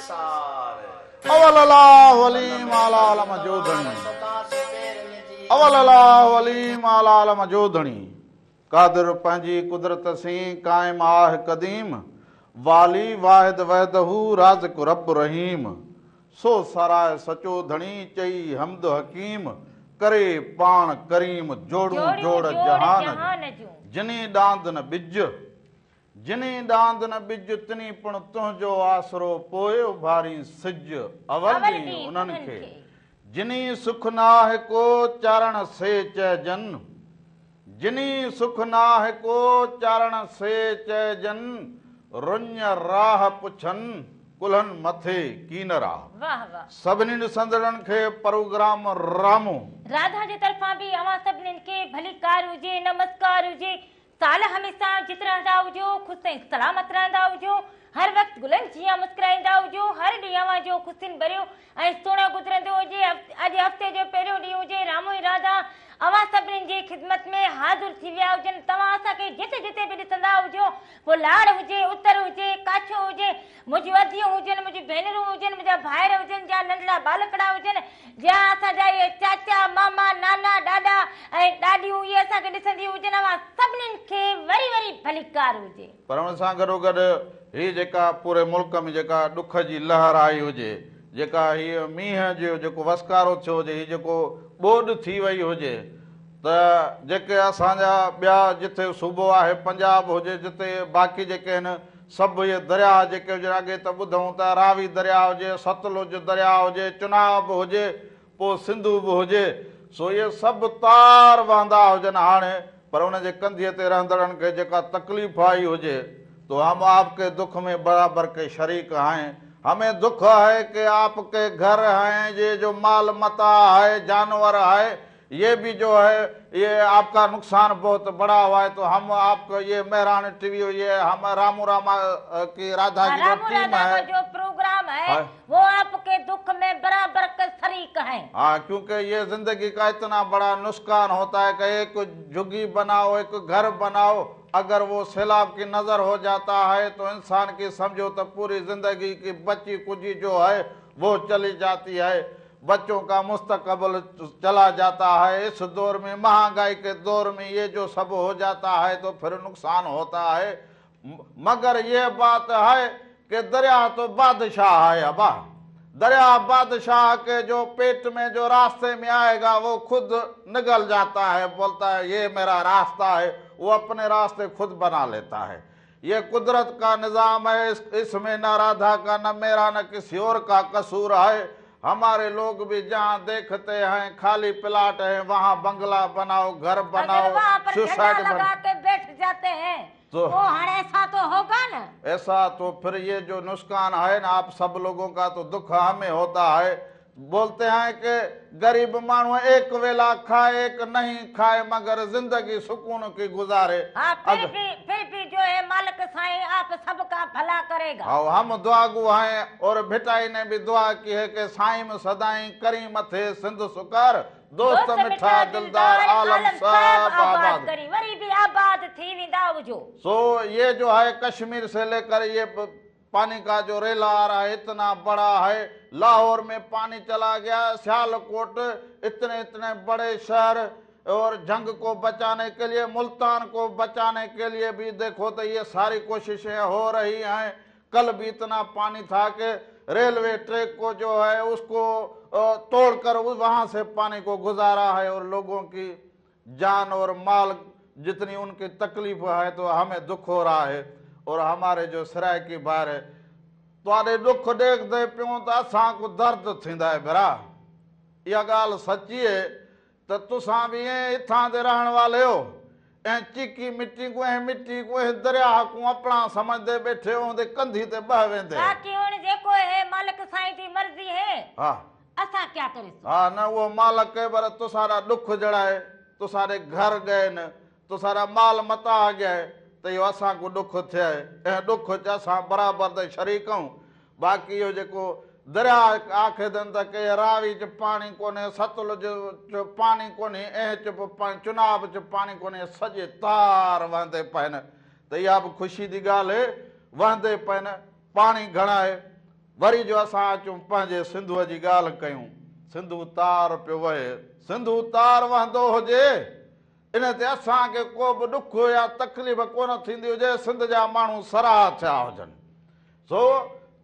अवल अल्लाह वलीम आला आलम जोधणी अवल अल्लाह वलीम आला आलम जोधणी कादिर पंहिंजी कुदरत सी कायम आहे कदीम वाली वाहिद वहदहू राज़िक रब रहीम सो सराय सचो धणी चई हम्द हकीम करे पाण करीम जोड़ू जोड़ जहान जिनी डांद न बिज जिनी डांद न बिज तिनी पण तुंहिंजो आसरो पोइ उभारी सिज अवल ॾींहुं उन्हनि खे जिनी सुख नाहे को चारण से चइजन जिनी सुख नाहे को चारण से चइजन रुञ राह पुछन कुल्हन मथे कीन राह। वाह वाह सभिनी ॾिसंदड़नि खे प्रोग्राम रामो राधा जे तरफ़ां बि अवां सभिनीनि खे भली कार हुजे नमस्कार हुजे साल हमेशा जित रहंदा हुजो ख़ुशि ऐं सलामत रहंदा हुजो हर वक़्तु गुलनि जीअं मुस्कुराईंदा हुजो हर ॾींहुं अवां जो ख़ुशियुनि भरियो ऐं सुहिणो गुज़रंदो हुजे। अॼु हफ़्ते जो पहिरियों ॾींहुं हुजे रामो ऐं राधा अवां सभिनीनि जी ख़िदमत में हाज़िर थी विया हुजनि। तव्हां असांखे जिते जिते बि ॾिसंदा हुजो पोइ लाड़ हुजे उतर हुजे काछो हुजे मुंहिंजी वधियूं हुजनि मुंहिंजी भेनरूं हुजनि मुंहिंजा भाइर हुजनि जा नंढड़ा बालकड़ा हुजनि जा असांजा इहे चाचा मामा नाना ॾाॾा ऐं ॾाॾियूं इहे असांखे ॾिसंदी हुजनि अवां सभिनीनि खे वरी वरी भलीकार हुजे। पर हुन सां गॾोगॾु हीअ जेका पूरे मुल्क में जेका ॾुख जी लहर आई हुजे जेका हीअ मींहं जो जेको वसकारो थियो हुजे हीअ जेको ॿोॾि थी वई हुजे त जेके असांजा ॿिया जिथे सूबो आहे पंजाब हुजे जिते बाक़ी जेके आहिनि सभु इहे दरिया जेके हुजनि अॻे त ॿुधूं त रावी दरिया हुजे सतलुज दरिया हुजे चुनाव हुजे पोइ सिंधु बि हुजे सो इहे सभु तार वहंदा हुजनि हाणे पर उन जे कंधीअ ते रहंदड़नि खे जेका तकलीफ़ आई हुजे तो हम आपके दुख में बराबर के शरीक हैं। हमें दुख है कि आपके घर हैं ये जो माल मता है जानवर है ये भी जो है ये आपका नुकसान बहुत बड़ा हुआ है तो हम आपको ये मेहरान टीवी ये हम रामू रामा की राधा की जो टीम है जो प्रोग्राम है वो आपके दुख में बराबर के शरीक हैं। हाँ क्योंकि ये जिंदगी का इतना बड़ा नुकसान होता है कि एक झुग्गी बनाओ एक घर बनाओ अगर वो सैलाब की नजर हो जाता है तो इंसान की समझो तो पूरी जिंदगी की बची कुची जो है वो चली जाती है बच्चों का मुस्तकबिल चला जाता है। इस दौर में महंगाई के दौर में ये जो सब हो जाता है तो फिर नुकसान होता है। मगर ये बात है कि दरिया तो बादशाह है अबा दरिया बादशाह के जो पेट में जो रास्ते में आएगा वो खुद निगल जाता है बोलता है ये मेरा रास्ता है वो अपने रास्ते खुद बना लेता है। ये कुदरत का निज़ाम है इसमें न राधा का न मेरा न किसी और का कसूर है। हमारे लोग भी जहाँ देखते हैं खाली प्लाट है वहाँ बंगला बनाओ घर बनाओ सुसाइड लगा के बैठ जाते हैं तो ऐसा तो होगा ना ऐसा तो फिर ये जो नुकसान है ना आप सब लोगों का तो दुख हमें होता है। बोलते हैं कि गरीब मानव एक वेला खाए एक नहीं खाए मगर जिंदगी सुकून की गुजारे। फिर भी जो है मालिक साईं आप सबका भला करेगा। हाँ हम दुआगु हैं और भिटाई ने भी दुआ की है कि साईं सदाई करी मथे सिंध सुकर दोस्त मिठा दिलदार आलम सब आबाद करी वरी भी आबाद थी विंदा हुजो। सो ये जो है कश्मीर से लेकर ये पानी का जो रेला आ रहा है इतना बड़ा है। लाहौर में पानी चला गया सियालकोट इतने इतने बड़े शहर और जंग को बचाने के लिए मुल्तान को बचाने के लिए भी देखो तो ये सारी कोशिशें हो रही हैं। कल भी इतना पानी था कि रेलवे ट्रैक को जो है उसको तोड़कर वहां से पानी को गुजारा है और लोगों की जान और माल जितनी उनकी तकलीफ है तो हमें दुख हो रहा है। और हमारे जो सराय की बार है तो दुख देखते पियो तो असा को दर्द थींदा है भरा यह गाल सच्ची है तो तुसा भी इथां दे रहन वाले हो ऐं चिकी मिट्टी को दरिया को अपना समझते बैठे हो दे कंधी ते बह वेंदे बाकी हुन जेको है मालिक साईं जी मर्जी है। हां असा क्या करे हां न वो मालिक के बर तुसारा दुख जड़ाए तुसारे घर गए न तुसारा माल मता आ गया तो यो असा को दुख थे ऐं दुख असा बराबर दे शरीक हूं। बाकी यो जेको दरिया आखे दन त के रावी च पानी कोने सतलुज च पानी कोने ऐं च चुनाव च पानी कोने सजे तार वहंदे पहन तो यह भी खुशी दी गाल है वहंदे पहन पानी घना है वरी जो असां अचूं पंहिंजे सिंधूअ जी ॻाल्हि कयूं। सिंधू तार पियो वहे, सिंधू तार वहंदो हुजे इन ते असांखे को बि ॾुख या तकलीफ़ कोन थींदी हुजे सिंध जा माण्हू सराह थिया हुजनि। सो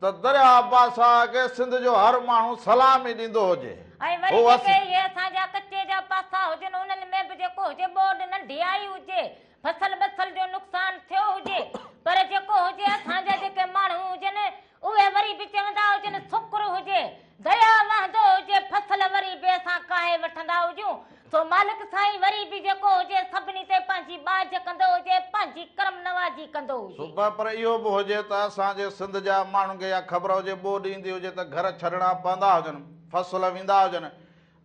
त दरिया बासा खे सिंध जो हर माण्हू सलामी ॾींदो हुजे। ऐं वरी जेके इहे असांजा कचे जा पासा हुजनि उन्हनि में बि जेको हुजे ॿोॾि नंढी आई हुजे, फसल बसल जो नुक़सान थियो हुजे, पर जेको हुजे असांजा जेके माण्हू हुजनि उहे वरी बि चवंदा हुजनि शुक्र हुजे, दया वहंदो हुजे, फसल वरी बि असां काहे वठंदा हुजूं। सो मालिक साईं वरी बि जेको हुजे सभिनी ते पंहिंजी बाज कंदो हुजे, पंहिंजी करम नवाज़ी कंदो हुजे। पर इहो बि हुजे त असांजे सिंध जा माण्हुनि खे या ख़बर हुजे ॿोॾि ईंदी हुजे त घर छॾणा पवंदा हुजनि, फसल वेंदा हुजनि,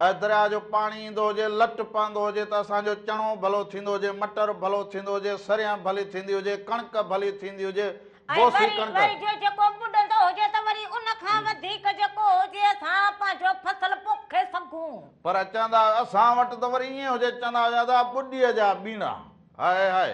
ऐं दरिया जो पाणी ईंदो हुजे, लट पवंदो हुजे त असांजो चणो भलो थींदो हुजे, मटर भलो थींदो हुजे, सरियां भली थींदी हुजे, कणक भली थींदी हुजे, जेको ॿुॾंदो हुजे त वरी उन खां वधीक जेको हुजे असां पंहिंजो फसल पोखे सघूं। पर चवंदा असां वटि त वरी ईअं हुजे, चवंदा हुआ ॿुॾीअ जा बीणा, हाय हाय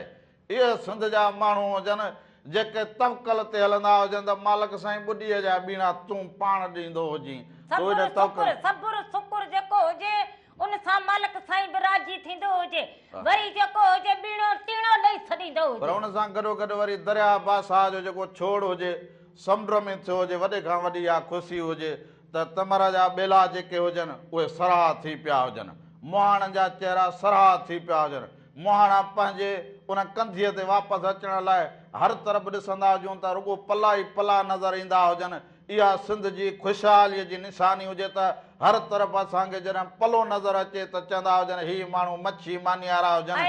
इहे सिंध जा माण्हू हुजनि जेके तवकल ते हलंदा हुजनि त मालिक साईं ॿुॾीअ जा बीणा तूं पाण ॾींदो हुजी। शुक्र जेको हुजे उन सां मालिक साईं बि राज़ी थींदो हुजे, वरी जेको हुजे बीणो टीणो ॾेई छॾींदो हुजे। पर उन सां गॾोगॾु वरी दरिया बासा जो जेको छोड़ हुजे समुंड में थियो हुजे, वॾे खां वॾी या ख़ुशी हुजे त तमर जा ॿेला जेके हुजनि उहे सराह थी पिया हुजनि, मुहाणनि जा चेहरा सराह थी पिया हुजनि, मुहाणा पंहिंजे उन कंधीअ ते वापसि अचण लाइ हर तरफ़ ॾिसंदा हुजूं त रुॻो पला ई पला नज़र ईंदा हुजनि। इहा सिंध जी ख़ुशहालीअ जी निशानी हुजे त हर तरफ़ असांखे जॾहिं पलो नज़र अचे त चवंदा हुजनि ही माण्हू मच्छी मानियारा हुजनि।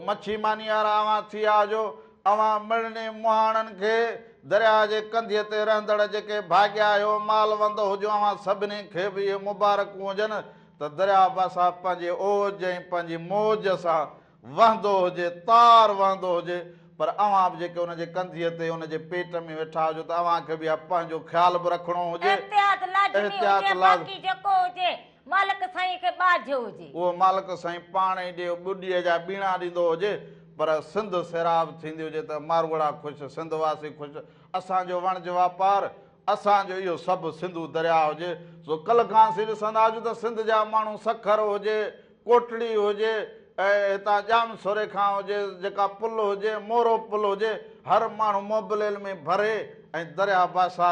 मच्छी मानियारा अवां थी आजो, अवां मिड़ने मुहाणनि खे दरिया जे कंधीअ ते रहंदड़ जेके भाग्या आहियो मालवंद हुजो, अवां सभिनी खे बि इहे मुबारकूं हुजनि त दरिया बासा पंहिंजे ओज ऐं पंहिंजी मौज सां वहंदो हुजे, तार वहंदो हुजे। पर अवां बि जेके हुनजे कंधीअ ते हुनजे पेट में वेठा हुजो त अव्हांखे बि पंहिंजो ख़्याल बि रखिणो हुजे, उहो मालिक साईं पाण ई ॾियो ॿुॾीअ जा बीणा ॾींदो हुजे। पर सिंध सैराब थींदी हुजे त मारवड़ा ख़ुशि, सिंध वासी ख़ुशि, असांजो वणज वापार, असांजो इहो सभु सिंधू दरिया हुजे। सो कल्ह खां असीं ॾिसंदा हुजूं त सिंध जा माण्हू सखर हुजे, कोटड़ी हुजे, ऐं हितां जाम सोरे खां हुजे, जेका पुल हुजे, मोरो पुल हुजे, हर माण्हू मोबिलियल में भरे ऐं दरिया बासा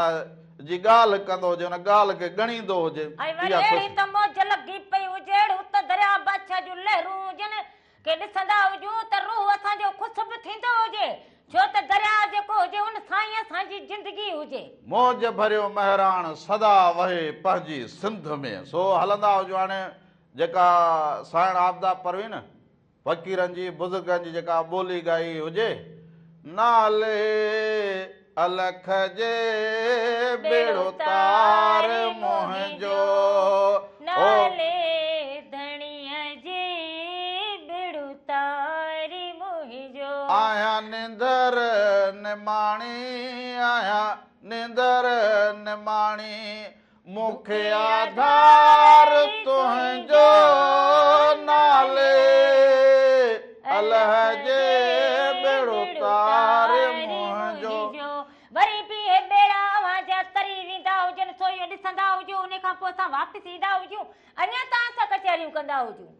जी ॻाल्हि कंदो हुजे, हुन ॻाल्हि खे ॻणींदो हुजे। मौज भरियो महिराण सदा वहे पंहिंजी सिंध में। सो हलंदा हुजूं। हाणे जेका साइण आपदा परवीन फ़क़ीरनि जी बुज़ुर्गनि जी जेका ॿोली ॻाई हुजे, नाले अलख जे बेड़ो तार मुंहिंजो, नाले धणीअ जे बेड़ो तार मुंहिंजो, आया निंदर निमाणी, आया निंदर निमाणी, मूंखे आधार तुंहिंजो, नाले अल्लाह जे बेड़ो तार मुंहिंजो। वरी बि हे बेड़ा अवां जा तरी वेंदा हुजनि, सो इहो ॾिसंदा हुजूं, उन खां पोइ असां वापसि ईंदा हुजूं, अञा तव्हां सां कचहरियूं कंदा हुजूं।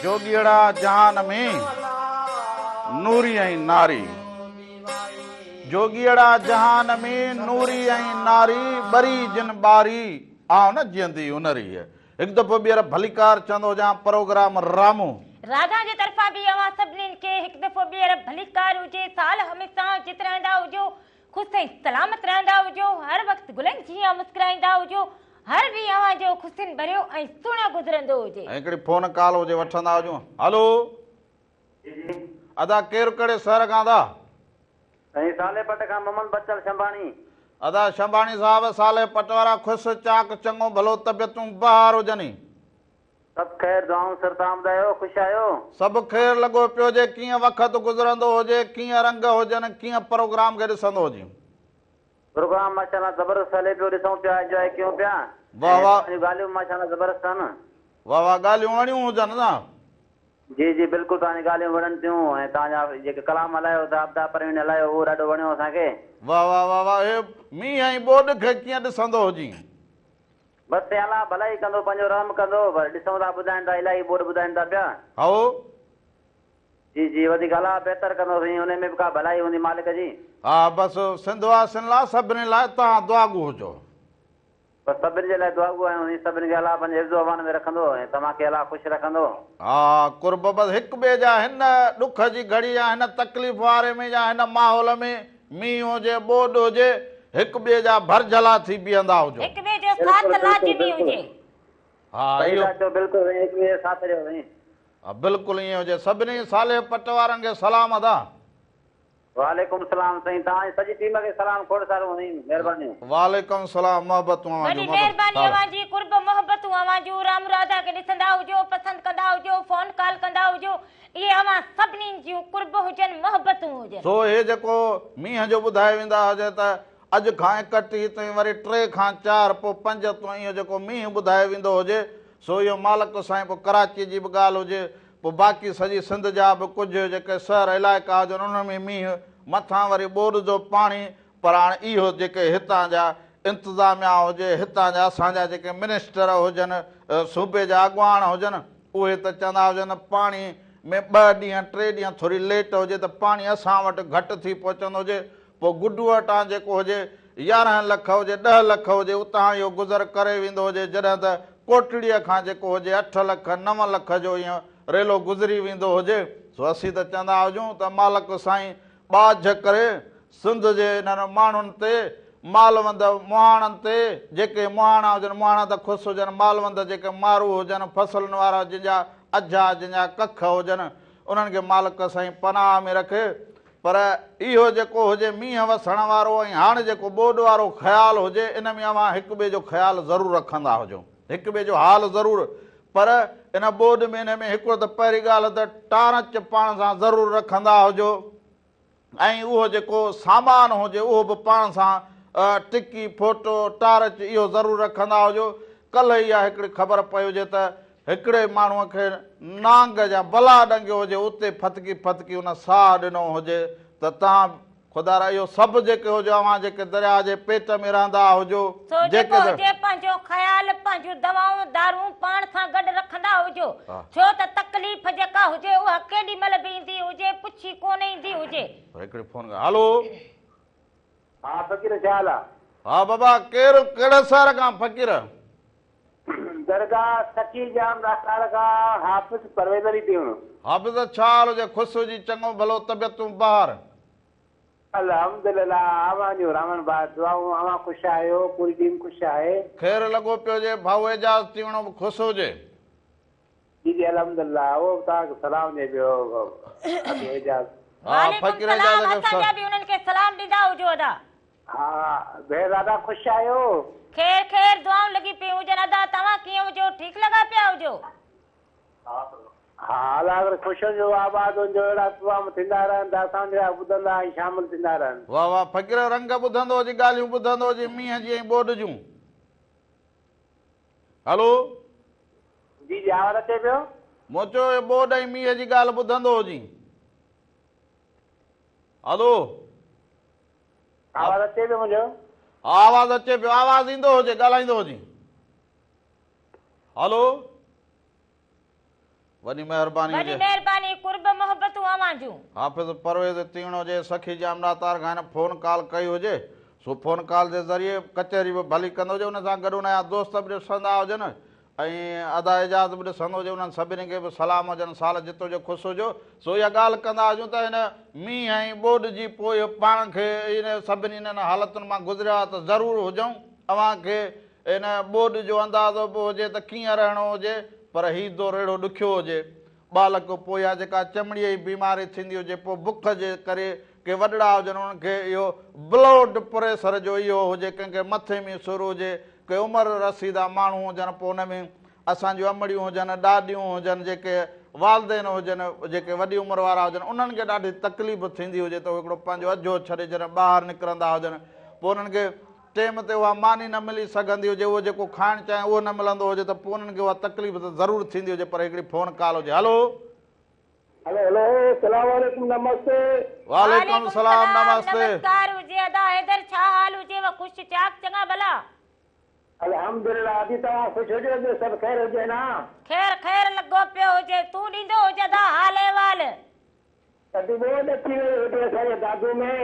जोगीड़ा जहान में नूरी ऐं नारी, जोगीड़ा जहान में नूरी ऐं नारी, बरी जिन बारी आओ न जींदी उनरी। हिकु दफ़ो ॿीहर भलीकार चवंदो हुजां प्रोग्राम रामू राधा जे तरफ़ां बि अवां सभिनीनि खे हिकु दफ़ो ॿीहर भलीकार हुजे। साल हमेशा जित रहंदा हुजो, ख़ुशि ऐं सलामत रहंदा हुजो, हर वक़्तु गुलनि जीअं मुस्कुराईंदा हुजो, हर बि अवां जो ख़ुशियुनि भरियो ऐं सुहिणो गुज़रंदो हुजे। हिकिड़ी फोन कॉल हुजे वठंदा हुजूं। हलो अदा केरु कहिड़े शहर खां था? साईं साले पट खां मोहम्मद बचल शंबाणी। अदा शंबाणी साहब, साले पट वारा ख़ुशि चाक चङो भलो तबियतूं बहार हुजनि। सब खैर दुआऊं सर तव्हां ॿुधायो ख़ुशि आहियो? सब ख़ैर लॻो पियो हुजे, कीअं वक़्तु गुज़रंदो हुजे, कीअं रंग हुजनि, कीअं प्रोग्राम खे ॾिसंदो हुजे। प्रोग्राम माशाल्लाह ज़बरदस्त हले पियो, ॾिसूं पिया, एंजॉय कयूं पिया। वाह वाह ॻाल्हियूं माशाल्लाह ज़बरदस्त आहिनि। वाह वाह, ॻाल्हियूं वणियूं हुजनि न। जी जी बिल्कुलु, तव्हांजी ॻाल्हियूं वणनि थियूं ऐं तव्हांजा जेके कलाम हलायो था, अब्दा परवीन हलायो, उहो ॾाढो वणियो असांखे। वाह वाह वाह वाह, हे मींहं ऐं ॿोॾि खे कीअं ॾिसंदो हुजी? बसि अलाह भलाई कंदो, पंहिंजो रहम कंदो। ॾिसूं था, ॿुधाइनि था इलाही बोर्ड ॿुधाइनि था पिया। हाओ जी जी, वधीक अलाह बहितर कंदो साईं, हुन में बि का भलाई हूंदी मालिक जी। हा बसि सिंधवासियुनि लाइ सभिनी लाइ तव्हां दुआगू हुजो। बसि सभिनी जे लाइ दुआगू आहियूं, सभिनी खे अलाह पंहिंजे हिफ़्ज़ो अमान में रखंदो ऐं तव्हांखे अलाह ख़ुशि रखंदो। हा कुर्ब बसि हिक ॿिए जा हिन ॾुख जी घड़ी या हिन तकलीफ़ वारे में या हिन माहौल में मींहुं हुजे ॿोॾि हुजे, हिक ॿिए जा भरझला थी बीहंदा हुजो। हिक ॿिए जो साथ लाज़मी हुजे। हा सही इहो था चओ, बिल्कुलु साईं, हिक ॿिए जे साथ ॾियो साईं। बिल्कुलु ईअं हुजे। सभिनी साले पट वारनि खे सलाम अदा। वालेकुम सलाम साईं, तव्हांजी सॼी टीम खे सलाम, खोड़ सारो साईं, महिरबानी। वालेकुम सलाम, मोहबतूं वॾी महिरबानी अवांजी, कुर्ब मोहबतूं अवांजूं, राम राधा खे ॾिसंदा हुजो, पसंदि कंदा हुजो, फोन कॉल कंदा हुजो, इहे अवां सभिनी जूं कुर्ब हुजनि, मोहबतूं हुजनि। सो हे जेको मींहं जो ॿुधाए वेंदा हुजे त अॼु खां 31 ताईं, वरी 3 खां 4, पोइ 5 ताईं इहो जेको मींहुं ॿुधाए वेंदो हुजे, सो इहो मालिक साईं पोइ कराची जी बि ॻाल्हि हुजे, पोइ बाक़ी सॼी सिंध जा बि कुझु जेके शहर इलाइक़ा हुजनि उन में मींहुं, मथां वरी ॿोॾि जो पाणी। पर हाणे इहो जेके हितां जा इंतिज़ामिया हुजे, हितां जा असांजा जेके मिनिस्टर हुजनि, सूबे जा अॻुवान हुजनि, उहे त चवंदा हुजनि पाणी में 2 ॾींहं 3 ॾींहं थोरी लेट हुजे त पाणी असां वटि घटि थी पहुचंदो हुजे। पोइ गुॾू वटां जेको हुजे 11 लख हुजे, 10 लख हुजे, उतां इहो गुज़र करे वेंदो हुजे, जॾहिं त कोटड़ीअ खां जेको हुजे 8 लख 9 लख जो ईअं रेलो गुज़री वेंदो हुजे। सो असीं त चवंदा हुजूं त मालिक साईं बाझ करे सिंध जे हिननि माण्हुनि ते, मालवंद मुहाणनि ते, जेके मुहाणा हुजनि मुहाणा त ख़ुशि हुजनि, मालवंद जेके मारू हुजनि, फसलुनि वारा जंहिंजा अजा जंहिंजा कख हुजनि, उन्हनि खे मालिक साईं पनाह में रखे। पर इहो जेको हुजे मींहं वसण वारो ऐं हाणे जेको ॿोॾि वारो ख़्यालु हुजे, इन में अवां हिक ॿिए जो ख़्यालु ज़रूरु रखंदा हुजो, हिक ॿिए जो हाल ज़रूरु। पर इन ॿोॾि में हिन में हिकिड़ो त पहिरीं ॻाल्हि त टारच पाण सां ज़रूरु रखंदा हुजो, ऐं उहो जेको सामान हुजे उहो बि पाण सां टिकी फोटो टारच इहो ज़रूरु रखंदा हुजो। कल्ह इहा हिकिड़ी ख़बर पई हुजे त हिकिड़े माण्हूअ खे नांग जा बला ॾंगियो हुजे, उते फतकी फतकी उन साह ॾिनो हुजे। त तव्हां ख़ुदा इहो सभु जेके हुजे, अवां जेके दरिया जे पेट में रहंदा हुजो, जेको हुजे पंहिंजो ख़्यालु, पंहिंजूं दवाऊं दारूं पाण सां गॾु रखंदा हुजो, छो त तकलीफ़ जेका हुजे उहा केॾी महिल बि ईंदी हुजे, पुछी कोन ईंदी हुजे। हिकिड़ी फोन कर। हलो हा फ़कीर, छा हाल आहे? हा बाबा, केरु कहिड़े शहर खां फ़कीर? दरगाह सची जाम रास्ताड़ खां हाफ़िज़ परवेज़ थी हूं। हाफ़िज़ छा हाल हुजे? ख़ुशि हुजी, चङो भलो, तबियतूं ॿाहिरि? अल्हम्दुलिल्लाह, अवां जूं रहमन बार दुआऊं, अवां ख़ुशि आहियो, पूरी टीम ख़ुशि आहे। ख़ैर लॻो पियो हुजे, भाऊ एजाज़ थी वञो बि ख़ुशि हुजे। जी जी अल्हम्दुलिल्लाह, उहो तव्हांखे सलाम ॾे पियो एजाज़। हा फ़कीर एजाज़ असांजा बि उन्हनि खे सलाम ॾींदा हुजो अदा। हा भेण दादा, ख़ुशि आहियो? ख़ैर ख़ैर, दुआऊं लॻी पई हुजनि अदा। तव्हां कीअं हुजो? ठीकु लॻा पिया हुजो? हा अलाह ख़ुशियुनि जो आबाद हुजो, अहिड़ा प्रोग्राम थींदा रहनि त असांजा ॿुधंदा ऐं शामिल थींदा रहनि। वाह वाह फ़कीर, रंग ॿुधंदो हुजे, ॻाल्हियूं ॿुधंदो हुजे, मींहं जी ऐं ॿोॾि जूं। हलो जी जी, आवाज़ अचे पियो? मूं चयो ॿोॾि ऐं मींहं जी ॻाल्हि ॿुधंदो हुजी। हलो आवाज़ अचे पियो मुंहिंजो? आवाज़ अचे पियो, आवाज़ ईंदो हुजे, ॻाल्हाईंदो हुजे। हलो वॾी महिरबानी हुजे। वॾी महिरबानी, कुर्ब मोहबतूं अवां जूं। हाफ़िज़ परवेज़ तीवण हुजे, सखी जामना तार खां फोन कॉल कई हुजे, सो फोन कॉल जे ज़रिए कचहरी बि भली कंदो हुजे, उन सां गॾु उनजा दोस्त बि ॾिसंदा हुजनि ऐं अदा एजाज़ बि ॾिसंदो हुजे, उन्हनि सभिनी खे बि सलाम हुजनि, साल जितो जो ख़ुशि हुजो। सो इहा ॻाल्हि कंदा हुजूं त हिन मींहं ऐं ॿोॾि जी पोइ पाण खे इन सभिनी हिननि हालतुनि मां गुज़रिया त ज़रूरु हुजऊं। अव्हां खे इन ॿोॾि जो अंदाज़ो बि हुजे त कीअं रहणो हुजे, पर हीउ दौरु अहिड़ो ॾुखियो हुजे। बालक पोइ या जेका चमड़ीअ जी बीमारी थींदी हुजे, पोइ बुख जे करे के वॾड़ा हुजनि उन्हनि खे इहो ब्लड प्रेशर जो इहो हुजे, कंहिंखे मथे में सूरु हुजे, के उमिरि रसीदा माण्हू हुजनि, पोइ हुन में असांजियूं अमड़ियूं हुजनि, ॾाॾियूं हुजनि, जेके वालदेन हुजनि, जेके वॾी उमिरि वारा हुजनि, उन्हनि खे ॾाढी तकलीफ़ थींदी हुजे त हिकिड़ो पंहिंजो अजो छॾे जॾहिं ॿाहिरि निकिरंदा हुजनि, पोइ उन्हनि खे टाइम ते उहा मानी न मिली सघंदी हुजे, उहो जेको खाइणु चाहे उहो न मिलंदो हुजे, त पोइ उन्हनि खे उहा तकलीफ़ त ज़रूरु थींदी हुजे, पर हिकिड़ी फ़ोन कॉल हुजे। हलो हेलो, सलाम वालेकुम, नमस्ते। वालेकुम सलाम, नमस्ते। नमस्कार हुजे अदा हैदर, छा हाल हुजे? ख़ुश चाक चङा भला? अल्हम्दुलिल्लाह, अभी तव्हां ख़ुशि हुजे, सभु ख़ैर हुजे ना? ख़ैर ख़ैर लॻो पियो हुजे, तूं ॾींदो हुजे अदा हाल अहिवाल? अॼु बोर्ड अची वई हुजे असांजे दादू में,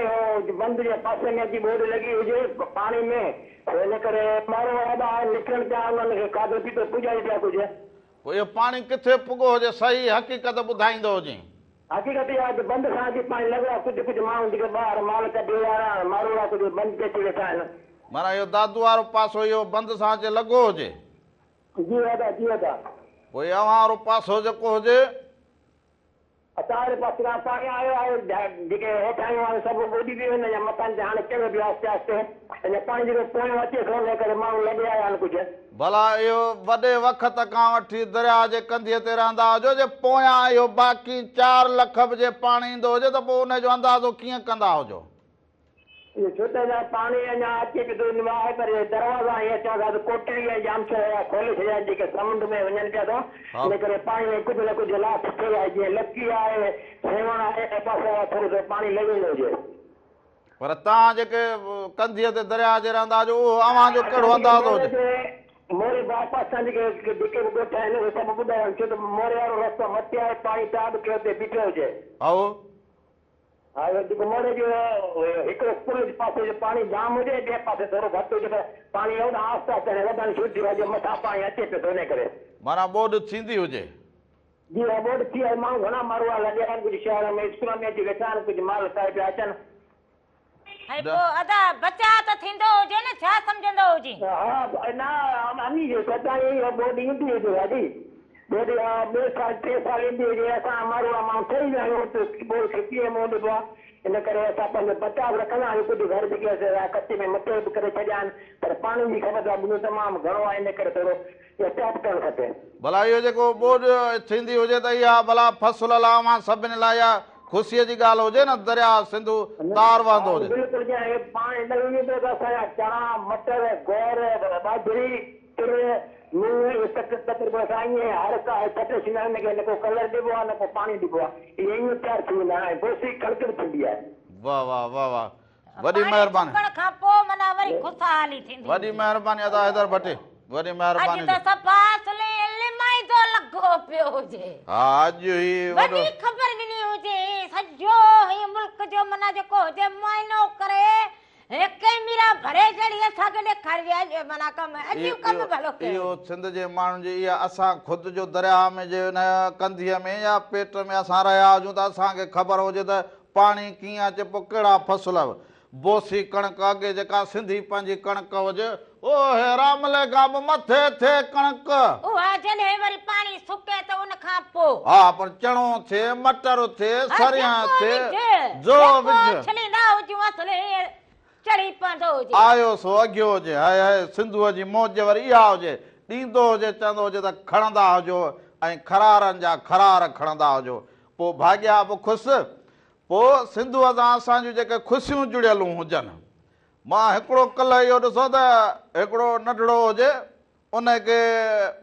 बंदि जे पासे में अची बोर्ड लॻी हुजे पाणी में, हिन करे माण्हू हेॾा निकिरनि पिया, उन्हनि खे खाधो पीतो पुॼाए पिया कुझु। पोइ इहो पाणी किथे पुॻो हुजे, सही हक़ीक़त ॿुधाईंदो हुजे? हक़ीक़त इहा आहे बंदि सां अची पाणी लॻो आहे, कुझु कुझु माण्हू जेके ॿाहिरि माल कढी वारा माण्हू आहे कुझु बंदि ते अची वेठा आहिनि। माना इहो दादू वारो पासो इहो बंदि सां अचे लॻो हुजे? जी दादा, जी दादा। पोइ अव्हां वारो पासो जेको हुजे असांजे पासे खां पाणी आयो आहे, जेके हेठि आहियूं हाणे सभु ॿोॾी बि वञे या मथां ते हाणे चवे पियो आहिस्ते आहिस्ते, अञा पाणी जेको पोयों अचे थो हुन करे माण्हू लॻे आया आहिनि कुझु। भला इहो वॾे वक़्त खां वठी दरिया जे कंधीअ ते रहंदा हुजो, जे पोयां इहो बाक़ी 4 लख बि जे पाणी ईंदो हुजे त पोइ उनजो अंदाज़ो कीअं कंदा हुजो? इहो छो त पाणी अञा अचे पियो थो, आहे पर दरवाज़ा हीअं चवां था कोटरी ऐं जामछड़ खोले छॾिया आहिनि जेके समुंड में वञनि पिया थो, इन करे पाणी में कुझु न कुझु लाश थिए आहे, जीअं लकी आहे, सेवण आहे, ऐं पासे थोरो सो पाणी लॻंदो हुजे। पर तव्हां जेके कंधीअ ते दरिया जे रहंदा हुजो, उहो अव्हां जो कहिड़ो अंदाज़ो हुजे? मोरे बापास सां जेके जेके बि ॻोठ आहिनि उहे सभु ॿुधायो, छो त मोरे वारो रस्तो मथे आहे, पाणी टाब कयो ते बीठो हुजे। हा, जेको मोरे जो हिकिड़ो पुल जे पासे जो पाणी जाम हुजे, ॿिए पासे थोरो घटि हुजे, पर पाणी हेॾा आस्ते आस्ते वधनि छुटी हुजे, मथां पाणी अचे पियो थो, इन करे माना ॿोॾि थींदी हुजे? जी हा, ॿोॾि थी आहे, माण्हू घणा माण्हू लॻिया आहिनि, कुझु शहर में स्कूल में अची वेठा आहिनि, कुझु माल खाए पिया अचनि। ऐं पोइ अदा बचाव त थींदो हुजे न, छा सम्झंदो हुजे? हा, न अनी जे सदाईं ॿोॾि ईंदी हुजे दादी, ॿोॾि ॿिए साल 3 साल ईंदी हुजे, असां माण्हू माण्हू ठही विया आहियूं, ॿोॾि खे कीअं मोह ॾिबो आहे, इन करे असां पंहिंजो बचाव रखंदा आहियूं, कुझु घर जेके कचे में मटे बि करे छॾिया आहिनि, पर पाणी जी ख़बर आहे तमामु घणो आहे, इन करे थोरो एहतियात करणु खपे। भला इहो जेको ॿोॾि थींदी हुजे त इहा भला फ़सुल लाइ अव्हां सभिनी लाइ इहा ख़ुशीअ जी ॻाल्हि हुजे न, दरिया सिंधु तार वहंदो हुजे? बिल्कुलु, जीअं पाणी न ईंदो त असांजा चणा, मटर, गोर, बाजरी, तिर, मूंग, असां ईअं हर का कटे छॾींदा आहियूं, हिनखे न को कलर ॾिबो आहे, न को पाणी ॾिबो आहे, इहे ईअं तयारु थी वेंदा आहिनि, बोसी कणिक थींदी आहे। वाह वाह वाह वाह, वॾी महिरबानी। खां पोइ माना वरी खुशहाली थींदी। वॾी महिरबानी अदा हैदर भट्टी, वॾी महिरबानी। अॼु त सफ़ा असली लिमाइदो लॻो पियो हुजे। हा, अॼु ही वॾी ख़बर ॾिनी हुजे, सॼो ही मुल्क जो माना जेको हुजे मुआइनो करे, हिकु मीरा भरे जड़ी असांखे ॾेखारी आहे, माना कमु अॼु कमु भलो कयो। इहो सिंध जे माण्हुनि जी इहा, असां ख़ुदि जो दरिया में जे हुन कंधीअ में या पेट में असां रहिया हुजूं त असांखे ख़बर हुजे त पाणी कीअं अचे, पोइ कहिड़ा फ़सुल, बोसी कणिक, अॻे जेका सिंधी पंहिंजी कणिक हुजे, ओ हे रामले खां बि मथे थिए कणिक, उहा जॾहिं वरी पाणी सुके त उन खां पोइ हा, पर चणो थिए, मटर थिए, सरियां थिए, जो विझ छलींदा हुजूं असली चढ़ी पवंदो हुजे, आयो सो अॻियो हुजे। हाय हाय, सिंधूअ जी मौज वरी इहा हुजे, ॾींदो हुजे, चवंदो हुजे त खणंदा हुजो, ऐं खरारनि जा खरार खणंदा हुजो, पोइ भाॻिया बि ख़ुशि। पोइ सिंधूअ सां असांजूं जेके ख़ुशियूं जुड़ियलूं हुजनि, मां हिकिड़ो कल्ह इहो ॾिसो त हिकिड़ो नंढड़ो हुजे, उनखे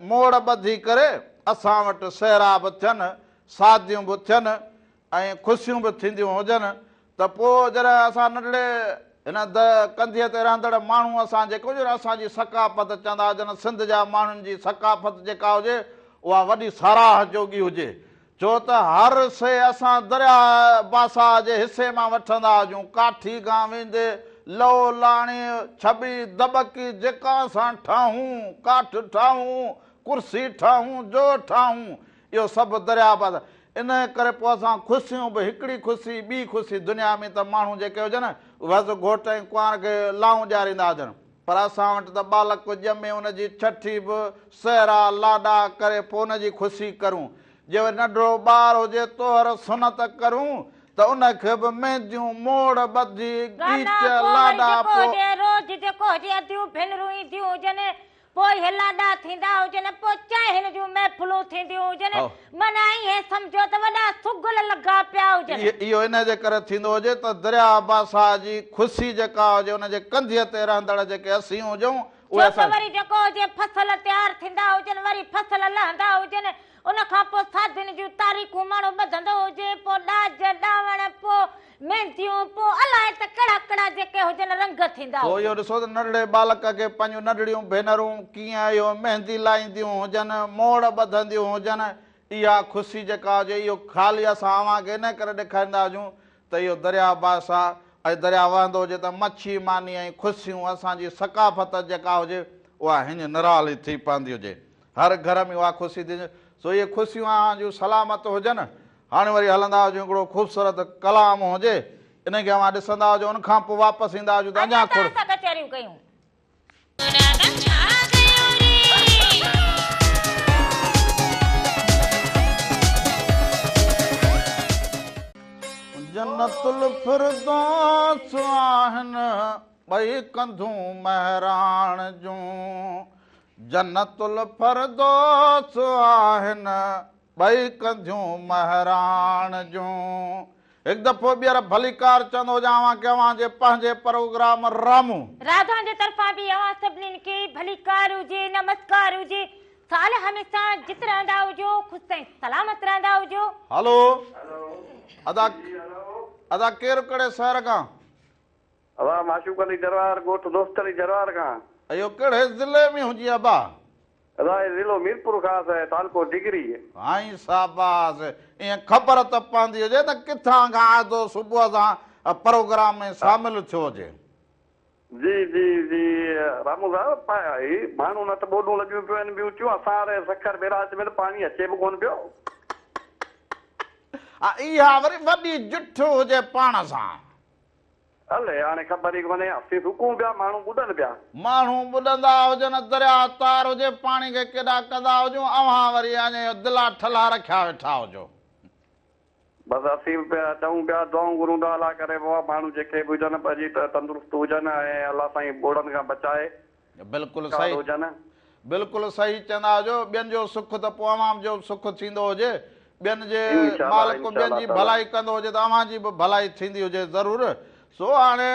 मोड़ ॿधी करे असां वटि सहरा बि थियनि, शादियूं बि थियनि, ऐं ख़ुशियूं बि थींदियूं हुजनि, त पोइ जॾहिं असां नंढड़े हिन कंधीअ ते रहंदड़ माण्हू असां जेको हुजे, असांजी सकाफ़त चवंदा हुजनि, सिंध जा माण्हुनि जी सकाफ़त जेका हुजे उहा वॾी साराह जोगी हुजे, छो त हर शइ असां दरिया बासा जे हिसे मां वठंदा हुजूं, काठी खां वेंदे लो लाणी छबी दॿकी जेका असां ठाहूं, काठ ठाहूं, कुर्सी ठाहूं, जो ठाहूं, इहो सभु दरिया बासा, इन करे पोइ असां ख़ुशियूं बि, हिकिड़ी ख़ुशी ॿी ख़ुशी दुनिया में त माण्हू जेके हुजनि बसि घोट ऐं कुंवार खे लाऊं ॾियारींदा हुजनि, पर असां वटि त बालक ॼमे, हुनजी छठी बि सहरा लाॾा करे पोइ हुनजी ख़ुशी करूं, जे वरी नंढड़ो ॿारु हुजे तोहर सुनत करूं त उनखे बि मेंदियूं मोड़ ॿधी गीच लाॾा, रोज़ जेको हुजे अदियूं भेनरूं ईंदियूं हुजनि, पोइ हे लाॾा थींदा हुजनि, पोइ चाहे हिन जूं महफ़िलूं थींदियूं हुजनि, माना ईअं सम्झो त वॾा सुगुल लॻा पिया हुजनि। इहो इन जे करे थींदो हुजे त दरिया अब्बासा जी ख़ुशी जेका हुजे उनजे कंधीअ ते रहंदड़ जेके असीं हुजऊं उहे वरी जेको हुजे फसल तयारु थींदा हुजनि, वरी फसल लहंदा हुजनि, उन खां पोइ शादियुनि जूं तारीख़ूं माण्हू ॿधंदो हुजे, पोइ ॾाज ॾावण, पोइ मेहंदियूं, पोइ अलाए त कहिड़ा कहिड़ा जेके हुजनि रंग थींदा। पोइ इहो ॾिसो त नंढड़े बालक खे पंहिंजूं नंढड़ियूं भेनरूं कीअं इहो मेहंदी लाईंदियूं हुजनि, मोड़ ॿधंदियूं हुजनि, इहा ख़ुशी जेका हुजे इहो ख़ाली असां अव्हांखे इन करे ॾेखारींदा हुजूं त इहो दरिया अब्बासा ऐं दरिया वहंदो हुजे त मच्छी मानी ऐं ख़ुशियूं असांजी सकाफ़त जेका हुजे उहा हीअं निराली थी पवंदी हुजे, हर घर में उहा ख़ुशी थी। सो इहे ख़ुशियूं अव्हांजूं सलामत हुजनि। हाणे वरी हलंदा हुजूं हिकिड़ो ख़ूबसूरत कलाम हुजे, इनखे अव्हां ॾिसंदा हुजो, उन खां पोइ वापसि ईंदा हुजो त अञा खोड़ कचहरियूं कयूं। जन्नतुल फिरदौस आहिनि ॿई कंधूं महराण जूं, जन्नतुल फिरदौस आहिनि ॿई कंधूं महराण जूं। हिकु दफ़ो ॿीहर भलीकार चवंदो हुजांव कि अव्हांजे पंहिंजे प्रोग्राम रामू राधा जे तरफ़ां बि अव्हां सभिनीनि खे भलीकार हुजे, नमस्कार हुजे, साल हमेशा जित रहंदा हुजो, ख़ुशि ऐं सलामत रहंदा हुजो। हलो अदा अदा केरु कहिड़े शहर खां? अबा माशूक अली जरवार, ॻोठ दोस्त अली जरवार खां। इहो कहिड़े ज़िले में हुजे अबा? अदा ज़िलो मीरपुर ख़ासि आहे, तालको डिगरी। हाई शाबाश, ईअं ख़बर त पवंदी हुजे त किथां खां आदो सुबुह सां प्रोग्राम में शामिल थियो हुजे। जी जी जी रामू साहब, माण्हू न त ॿोॾूं लॻियूं पियूं आहिनि ॿियूं थियूं, असां हाणे सखर बेराज में त पाणी अचे बि कोन पियो। इहा वरी वॾी जुठ हुजे पाण सां। हले हाणे ख़बर ई कोन्हे, असीं सुकूं पिया, माण्हू ॿुॾनि पिया। माण्हू ॿुॾंदा हुजनि, दरिया तार हुजे, पाणी खे केॾा कंदा हुजूं, अव्हां वरी अञा दिला ठला रखिया वेठा हुजो। बसि असीं पिया चऊं पिया दुआऊं घुरूं था अलाह करे बाबा माण्हू जेके बि हुजनि पंहिंजी तंदुरुस्त हुजनि ऐं अलाह साईं ॿोड़नि खां बचाए। बिल्कुलु सही हुजनि, बिल्कुलु सही चवंदा हुजो। ॿियनि जो सुख त पोइ अवाम जो बि सुख थींदो हुजे, ॿियनि जे मालिक ॿियनि जी भलाई कंदो हुजे त अव्हां जी बि भलाई थींदी हुजे ज़रूरु। सो हाणे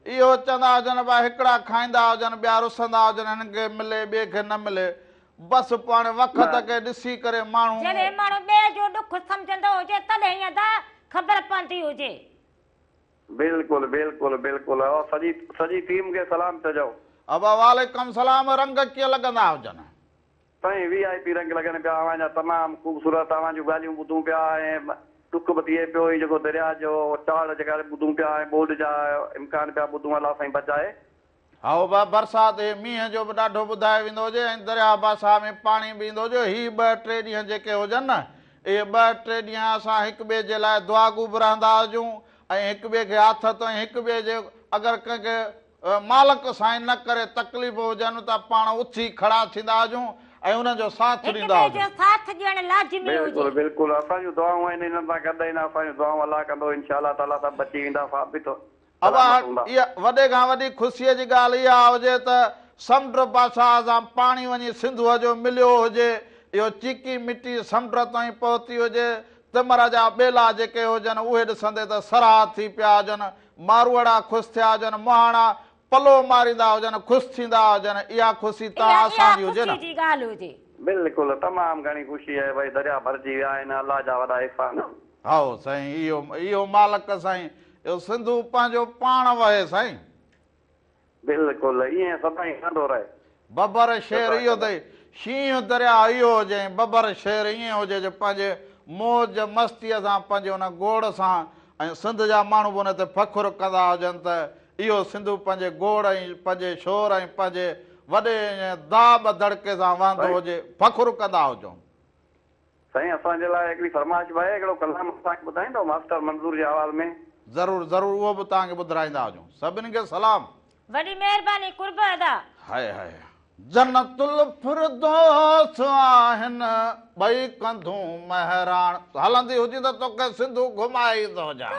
इहो चवंदा हुजनि भाई हिकिड़ा खाईंदा हुजनि, ॿिया रुसंदा हुजनि, हिन खे मिले ॿिए खे न मिले, बसि पोइ हाणे वक़्त खे ॾिसी करे माण्हू जॾहिं माण्हू ॿिए जो ॾुख सम्झंदो हुजे तॾहिं ईअं ख़बर पवंदी हुजे। बिल्कुलु बिल्कुलु बिल्कुलु, सॼी सॼी टीम खे सलाम चइजो। अबा वालेकुम सलाम। रंग कीअं लॻंदा हुजनि? साईं VIP रंग लॻनि पिया, अव्हांजा तमामु ख़ूबसूरत, अव्हांजूं ॻाल्हियूं ॿुधूं पिया ऐं ॾुख बि थिए पियो, ही जेको दरिया जो चाड़ जेका ॿुधूं पिया ऐं ॿोॾ जा इम्कान पिया ॿुधूं, अलाह साईं बचाए। हा बा बरसाति मींहं जो बि ॾाढो ॿुधायो वेंदो हुजे ऐं दरिया अब्बासा में पाणी बि ईंदो हुजे। हीअ 2-3 ॾींहं जेके हुजनि न, इहे 2-3 ॾींहं असां हिक ॿिए जे लाइ दुआगू बि रहंदा हुजूं ऐं हिक ॿिए खे हथ तो हिक ॿिए जे अगरि कंहिंखे मालिक साईं न करे तकलीफ़ हुजनि त पाण उथी खड़ा थींदा हुजूं ऐं उनजो साथ ॾींदा हुजूं। साथ ॾियण लाज़मी हुजे। बिल्कुलु बिल्कुलु, असांजूं दुआऊं आहिनि, इन्हनि सां गॾु आहिनि, असांजूं दुआऊं अलाह कंदो इंशाअल्लाह ताला सभु बची वेंदा साबित। अबा इहा वॾे खां वॾी ख़ुशीअ जी ॻाल्हि इहा हुजे त समुंड पासा सां पाणी वञी सिंधूअ जो मिलियो हुजे, इहो चीकी मिटी समुंड ताईं पहुती हुजे, तिमर जा ॿेला जेके हुजनि उहे ॾिसंदे त सराह थी पिया हुजनि, मारवाड़ा ख़ुशि थिया हुजनि, मोहाणा पलो मारींदा हुजनि, ख़ुशि थींदा हुजनि। इहा ख़ुशी तव्हां असांजी हुजे न। बिल्कुलु तमामु घणी ख़ुशी आहे, भई दरिया भरिजी विया आहिनि, अलाह जा वॾा इहसान। हा साईं, इहो मालिक साईं, इहो सिंधू पंहिंजो पाण वहे साईं। बिल्कुलु ईअं सदाईं कंदो रहे। बबर शेर इहो अथई, शींहं दरिया इहो हुजे, बबर शेर ईअं हुजे जो पंहिंजे मौज मस्तीअ सां, पंहिंजे हुन गोड़ सां ऐं सिंध जा माण्हू बि हुन ते फ़ख़ुरु कंदा हुजनि त इहो सिंधू पंहिंजे गोड़ ऐं पंहिंजे शोर ऐं पंहिंजे वॾे दाब धड़के सां वहंदो हुजे, फ़ख़ुरु कंदा हुजूं। साईं असांजे लाइ हिकिड़ी फरमाइश आहे, हिकिड़ो कलाम असांखे ॿुधाईंदो मास्टर मंज़ूर जे आवाज़ में? ज़रूरु ज़रूरु, उहो बि तव्हांखे ॿुधाईंदा हुजूं। सभिनी खे सलाम। वॾी महिरबानी कुर्ब अदा। हाय हाय। जन्नतुल फिरदौस आहिनि ॿई कंधूं महराण। हलंदी हुजी त तोखे सिंधू घुमाए ईंदो हुजां।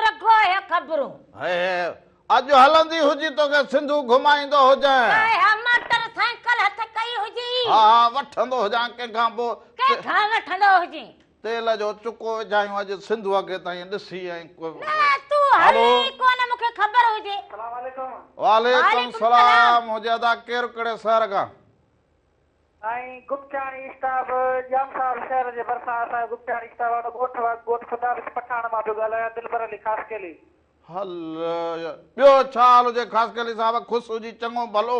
रखो है ख़बरूं। हाय अॼु हलंदी हुजी तोखे सिंधू घुमाईंदो हुजांइ। हाय मोटर साइकिल हथ कई हुजी। हा वठंदो हुजां कंहिंखां पोइ कंहिंखां वठंदो हुजी। तेल जो चुको विझायूं अॼु सिंधू अॻे ताईं ॾिसी ऐं न तूं हली कोन मूंखे ख़बर हुजे। वालेकुम सलाम हुजे अदा केरु कहिड़े शहर खां? ऐं गुप्ताणी स्टाफ जामसार शहर जे भरिसां असांजो गुप्ताणी स्टाफ वारो ॻोठ खुदा पठाण मां पियो ॻाल्हायां दिलबर अली ख़ासि केली। हल ॿियो छा हाल हुजे ख़ासि केली साहिब? ख़ुशि हुजी चङो भलो?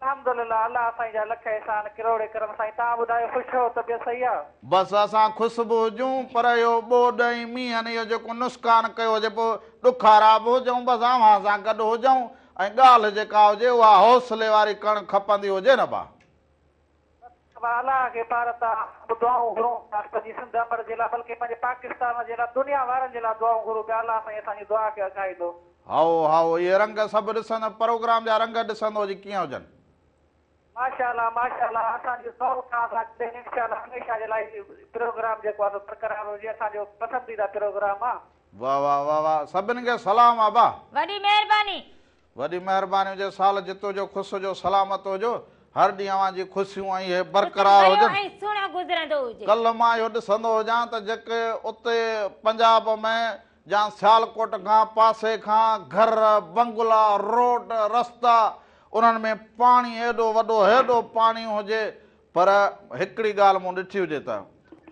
अलहमदुलिल्लाह अल्लाह असांजा लख एहसान किरोड़े करम साईं। तव्हां ॿुधायो ख़ुशि हो तबियत सही आहे? बसि असां ख़ुशि बि हुजूं पर इहो ॿोॾ ऐं मींहं इहो जेको नुक़सानु कयो हुजे पोइ ॾुखारा बि हुजूं बसि अव्हां सां गॾु हुजूं ऐं ॻाल्हि जेका हुजे उहा हौसले वारी करणु खपंदी हुजे न भाउ। अलाह खे पार तां दुआऊं घुरूं पंहिंजी सिंध अमर जे लाइ बल्कि पंहिंजे पाकिस्तान जे लाइ दुनिया वारनि जे लाइ दुआऊं घुरूं पिया। अलाह साईं असांजी दुआ खे अघाईंदो। हाओ हाओ इहे रंग सभु ॾिसंदो प्रोग्राम जा रंग ॾिसंदो हुजे कीअं हुजनि? माशाअल्लाह माशाअल्लाह असांजो दुआऊं तव्हां इंशाअल्लाह हमेशह जे लाइ प्रोग्राम जेको आहे बरक़रार हुजे असांजो पसंदीदा प्रोग्राम आहे। वाह वाह वाह वाह सभिनि खे सलाम आहे भाउ। वॾी महिरबानी। वॾी महिरबानी हुजे साल जितो जो ख़ुशि हुजो सलामत हुजो हर ॾींहुं अव्हां जी ख़ुशियूं ऐं इहे बरक़रार हुजनि। ऐं सुहिणो गुज़रंदो हुजे। कल्ह मां इहो ॾिसंदो हुजां त जेके उते पंजाब में या सियालकोट खां पासे खां घर बंगला रोड रस्ता उन्हनि में पाणी हेॾो वॾो हेॾो पाणी हुजे पर हिकिड़ी ॻाल्हि मूं ॾिठी हुजे त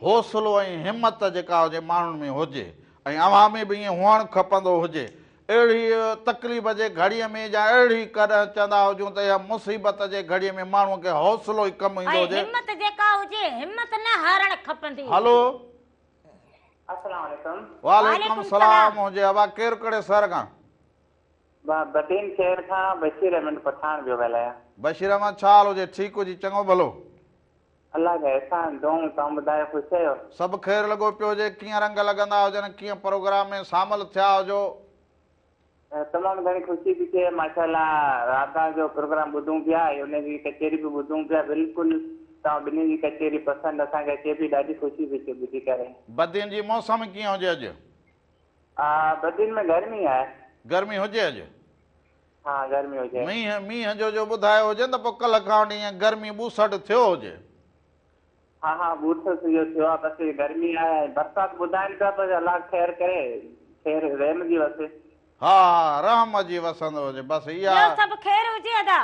हौसलो ऐं हिमत जेका हुजे माण्हुनि में हुजे ऐं अव्हां में बि ईअं हुअणु खपंदो हुजे। अहिड़ी तकलीफ़ जे घड़ीअ में या अहिड़ी कॾहिं चवंदा हुजूं त इहा मुसीबत जे घड़ीअ में माण्हूअ खे हौसलो ई कमु ईंदो हुजे। हिम्मत जेका हुजे हिम्मत न हारणु खपंदी। हलो अस्सलाम वालेकुम। वालेकुम सलाम हुजे अबा केरु कहिड़े शहर खां? बदीन शहर खां बशीर अहमद पठान पियो ॻाल्हायां। बशीर अहमद छा हाल हुजे? ठीकु हुजे चङो भलो? अल्लाह जा एहसान दुआऊं तव्हां ॿुधायो ख़ुशि आहियो? सभु ख़ैरु लॻो पियो हुजे? कीअं रंग लॻंदा हुजनि? कीअं प्रोग्राम में शामिलु थिया हुजो? तमामु घणी ख़ुशी थी थिए माशाअल्लाह। राधा जो प्रोग्राम ॿुधूं पिया हुनजी कचेरी बि ॿुधूं पिया। बिल्कुलु तव्हां ॿिन्ही जी कचेरी पसंदि असांखे अचे पई। ॾाढी ख़ुशी थी थिए ॿुधी करे। बदीन जी मौसम कीअं हुजे अॼु? बदीन में गर्मी आहे। गर्मी हुजे अॼु? हा गर्मी हुजे। मींहं जो ॿुधायो हुजे त पोइ कल्ह खां वठी ईअं गर्मी ॿूसट थियो हुजे? हा हा बूथ थियो आहे बसि गर्मी आहे बरसाति ॿुधाइनि पिया पर अलाह ख़ैर करे ख़ैर रहम जी वसे। हा रहम जी वसंदो हुजे बसि इहा सभु ख़ैर हुजे अदा।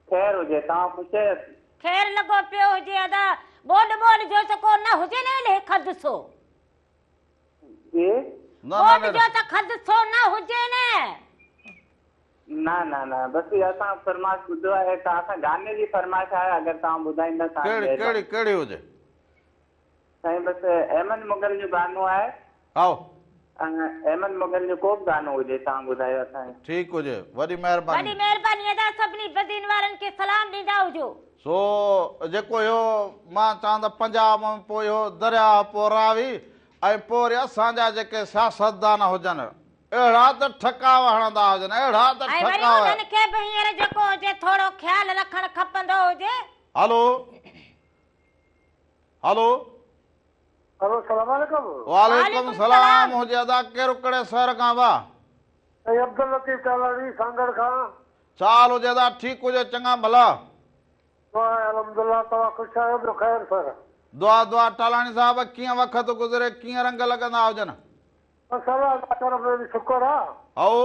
ख़ैर हुजे तव्हां ख़ुशि? ख़ैर लॻो पियो हुजे अदा। बोड जो त को न हुजे न खदसो। बोड जो त खदसो न हुजे न न न बसि असां फरमाइश ॿुधो आहे त असां गाने जी फरमाइश आहे अगरि तव्हां ॿुधाईंदा कहिड़ी हुजे? साईं बसि अहमद मुगल जो गानो आहे। आओ अहमद मुगल जो को बि गानो हुजे तव्हां ॿुधायो असांखे। ठीकु हुजे वॾी महिरबानी। वॾी महिरबानी अदा। सभिनी बदीन वारनि खे सलाम ॾींदा हुजो। सो जेको इहो मां चवां त पंजाब में पोइ इहो दरिया पोइ रावी ऐं पोइ वरी असांजा जेके सियासतदान हुजनि अहिड़ा त ठकाव हणंदा हुजनि अहिड़ा त ठकाव खे बि हींअर जेको हुजे थोरो ख़्यालु रखणु खपंदो हुजे। हलो हलो हेलो सलाम वालेकुम। वालेकुम सलाम हुजे अदा केरु कहिड़े शहर खां बा? अब्दुल लतीफ टालाणी सांगड़ खां। चाल हुजे अदा ठीकु हुजे चङा भला? अलहमदुलिल्लाह तव्हां ख़ुशि आहियो? ॿियो ख़ैर सर? दुआ दुआ टालाणी साहिब कीअं वक़्तु गुज़रे कीअं रंग लॻंदा हुजनि? शुक्र आहे। आओ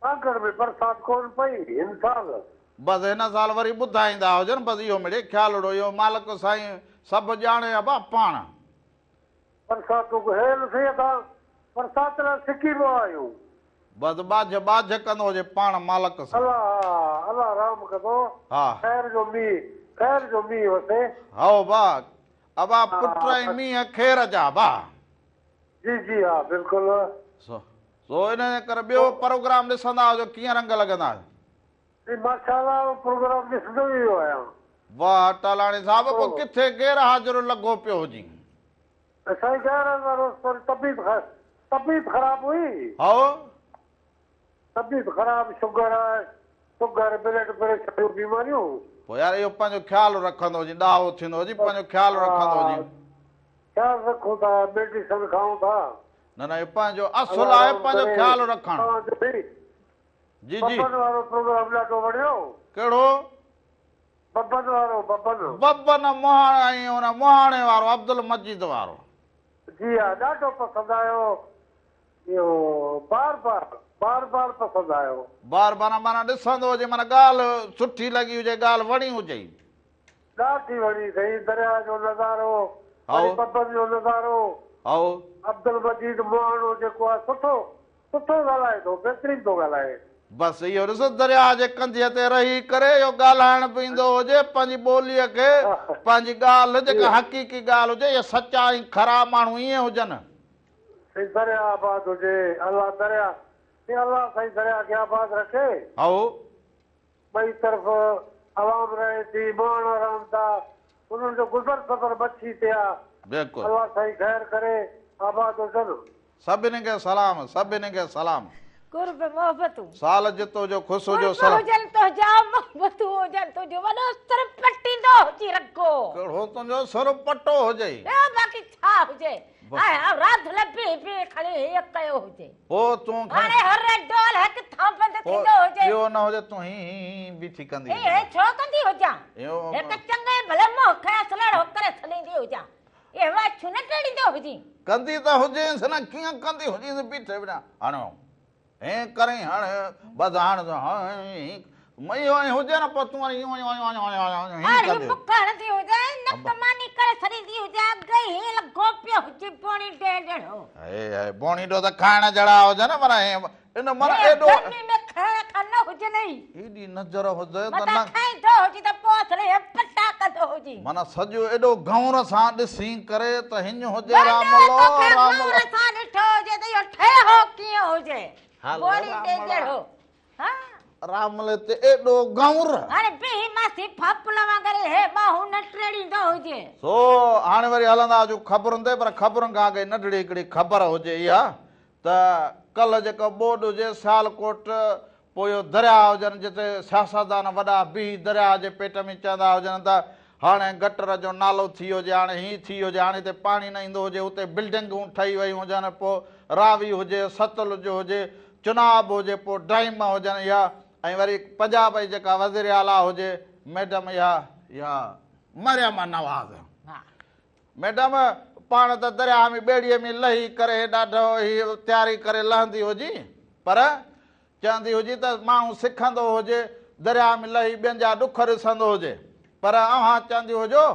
सांगड़ में बरसाति कोन पई हिन साल। बसि हिन साल वरी ॿुधाईंदा हुजनि बसि इहो मिड़े ख़्यालु रहो इहो मालिक साईं सभु ॼाणे बा पाण। बरसाति हेल थिए था बरसाति लाइ सिकी पियो आहियूं। बसि बाझ कंदो हुजे पाण मालिक सां। अलाह अलाह राम कंदो। हा ख़ैर जो मींहुं वसे। हाओ बा अबा पुट ऐं मींहं ख़ैर जा बा। जी जी हा बिल्कुलु। सो इन करे ॿियो प्रोग्राम ॾिसंदा हुजो कीअं रंग लॻंदा? माशाअल्लाह प्रोग्राम ॾिसंदो ई आहियां। वाह टालाणी साहिब पोइ किथे गैर हाज़िर लॻो पियो हुजी? साईं तबीयत ख़राब हुई। हाओ तबीयत ख़राब शुगर ब्लड प्रेशर जूं बीमारियूं। पोइ यार इहो पंहिंजो ख़्यालु रखंदो हुजे ॾाहो थींदो हुजे पंहिंजो ख़्यालु रखंदो हुजे। ख़्यालु रखूं था मेडिसिन खाऊं था न न पंहिंजो असुल आहे पंहिंजो ख्यालु रखणु जी जी बब्बन वारो प्रोग्राम ॾाढो वणियो कहिड़ो बब्बन वारो बब्बन बब्बन मोहाणे ऐं हुन मोहाणे वारो अब्दुल मजीद वारो जी हा ॾाढो पसंदि आयो इहो बार बार पसंदि आयो बार बार माना ॾिसंदो हुजे माना ॻाल्हि सुठी लॻी हुजे ॻाल्हि वणी हुजे ॾाढी वणी साईं दरिया जो नज़ारो हाओ। वरी बब्बन जो नज़ारो आओ अब्दुल मजीद मोहाणो जेको आहे सुठो ॻाल्हाए थो बहितरीन थो ॻाल्हाए बसि इहो ॾिसो दरिया जे कंधीअ ते रही करे इहो ॻाल्हाइण पवंदो हुजे पंहिंजी ॿोलीअ खे पंहिंजी ॻाल्हि जेका हक़ीक़ी ॻाल्हि हुजे या सचा ऐं ख़राब माण्हू ईअं हुजनि साईं दरिया आबाद हुजे अलाह दरिया अलाह साईं दरिया खे आबाद रखे आओ ॿई तरफ़ आवाम रहे थी माण्हू रहनि था उन्हनि जो गुज़र सफ़र बची थिया बिल्कुलु अलाह साईं ख़ैर करे आबाद हुजनि सभिनी खे सलाम सभिनी खे सलाम कुर्ब मोहबतूं साल जितो जो ख़ुशि हुजो कुर्ब सलाम हुजनि तुंहिंजा मोहबतूं हुजनि तुंहिंजो वॾो सर पटींदो हुजी रखो कहिड़ो तुंहिंजो सर पटो हुजे बाक़ी छा हुजे रात लपी पी खाली हीअ कयो हुजे पोइ तूं हाणे हर डोल हिकु थां बंदि थींदो हुजे इहो न हुजे तूं ही बीठी कंदी ए छो कंदी हुजां इहो हिकु चङे भले मोह खे सलड़ो करे छॾींदी हुजां ए वा छो न टेड़ींदो हुजी कंदी त हुजेसि न कीअं कंदी हुजेसि बीठे बिना हाणे हे करे हाणे बसि हाणे मई हुजे न पोइ तूं वरी हाणे बुखण थी हुजे न कमानी करे छॾींदी हुजे गई लॻो पियो हुजे पोणी ॾेढो हे बोणी तो त खाइण जहिड़ा हुजे न माना इन माना एॾो गर्मी में खाइण न हुजे नहीं एॾी नज़र हुजे त मता न खाईंदो हुजे त पोथले पटा कंदो हुजे माना सॼो एॾो घौर सां ॾिसी करे त हिन हुजे रामलो रामलो सां ॾिठो हुजे त इहो ठहियो कीअं हुजे बोणी ॾेढो हा रामले ते एॾो घौर हाणे बि मासी फापला वांगुरु हे बाहु न टेड़ींदो हुजे सो हाणे वरी हलंदा हुजूं ख़बरुनि ते पर ख़बरुनि खां अॻे नंढड़ी हिकिड़ी ख़बर हुजे इहा त कल्ह जेको बोर्ड हुजे सियालकोट पोइ इहो दरिया हुजनि जिते सियासतदान वॾा बीह दरिया जे पेट में चवंदा हुजनि त हाणे गटर जो नालो थी हुजे हाणे हीअं थी हुजे हाणे हिते पाणी न ईंदो हुजे उते बिल्डिंगूं ठही वयूं हुजनि पोइ रावी हुजे सतलुज हुजे चुनाव हुजे पोइ डाइम हुजनि या ऐं वरी पंजाब जी जेका वज़ीर आला हुजे मैडम या मरियम नवाज़ मैडम पाण त दरिया में ॿेड़ीअ में लही करे ॾाढो ई तयारी करे लहंदी हुजी पर चवंदी हुजी त माण्हू सिखंदो हुजे दरिया में लही ॿियनि जा ॾुख ॾिसंदो हुजे पर अव्हां चवंदी हुजो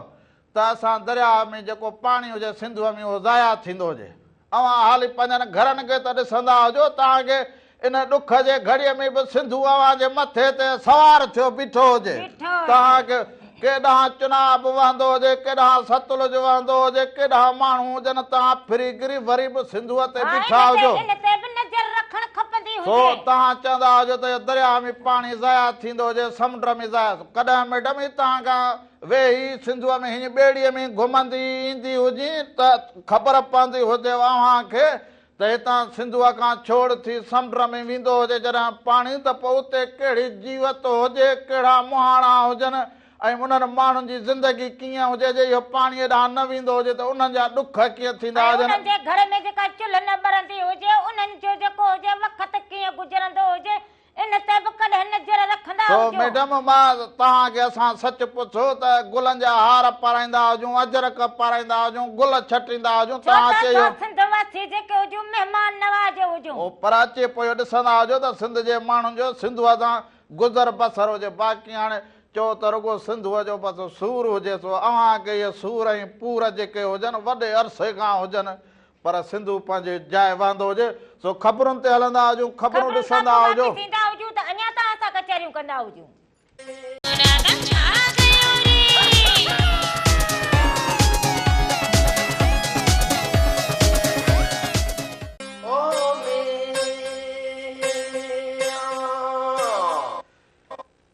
त असां दरिया में जेको पाणी हुजे सिंधूअ में उहो ज़ाया थींदो हुजे अव्हां हाली पंहिंजनि घरनि खे त ॾिसंदा हुजो तव्हांखे इन ॾुख जे घड़ीअ में बि सिंधू अव्हां जे मथे ते सवार थियो बीठो हुजे तव्हांखे केॾांहुं चुनाव वहंदो हुजे केॾांहुं सतलुज वहंदो हुजे केॾांहुं माण्हू हुजनि तव्हां फिरी गिरी वरी बि सिंधूअ ते बीठा हुजो सो तव्हां चवंदा हुजो त दरिया में पाणी ज़ाया थींदो हुजे समुंड में ज़ाया कॾहिं मैडम ई तव्हां खां वेही सिंधूअ में हीअं ॿेड़ीअ में घुमंदी ईंदी हुजी त ख़बर पवंदी हुजे अव्हां खे त हितां सिंधूअ खां छोड़ थी समुंड में वेंदो हुजे जॾहिं पाणी त पोइ उते कहिड़ी जीवत हुजे कहिड़ा मुहाणा हुजनि ऐं उन्हनि माण्हुनि जी ज़िंदगी कीअं हुजे जे इहो पाणी ॾांहुं न वेंदो हुजे त उन्हनि जा ॾुख कीअं थींदा हुजनि उन्हनि जे घर में जेका चुल्ह न ॿरंदी हुजे उन्हनि जो जेको हुजे वक़्तु कीअं गुज़रंदो हुजे इन ते बि कॾहिं नज़र रखंदा हुजो मैडम मां तव्हांखे असां सच पुछो त गुलनि जा हार पाराईंदा हुजूं अजरक पाराईंदा हुजूं गुल छटींदा हुजूं तव्हां चयो सिंधवासी जेके हुजूं महिमान नवाज हुजूं पर अचे पोइ ॾिसंदा हुजो त सिंध जे माण्हुनि जो सिंधूअ सां गुज़र बसर हुजे बाक़ी हाणे चओ त रुगो सिंधूअ जो बसि सूर हुजे सो अव्हांखे इहे सूर ऐं पूर जेके हुजनि वॾे अरसे खां हुजनि पर सिंधू पंहिंजे जाइ वहंदो हुजे सो ख़बरुनि ते हलंदा हुजूं ख़बरूं ॾिसंदा हुजो त अञा तव्हां सां कचहरियूं कंदा हुजूं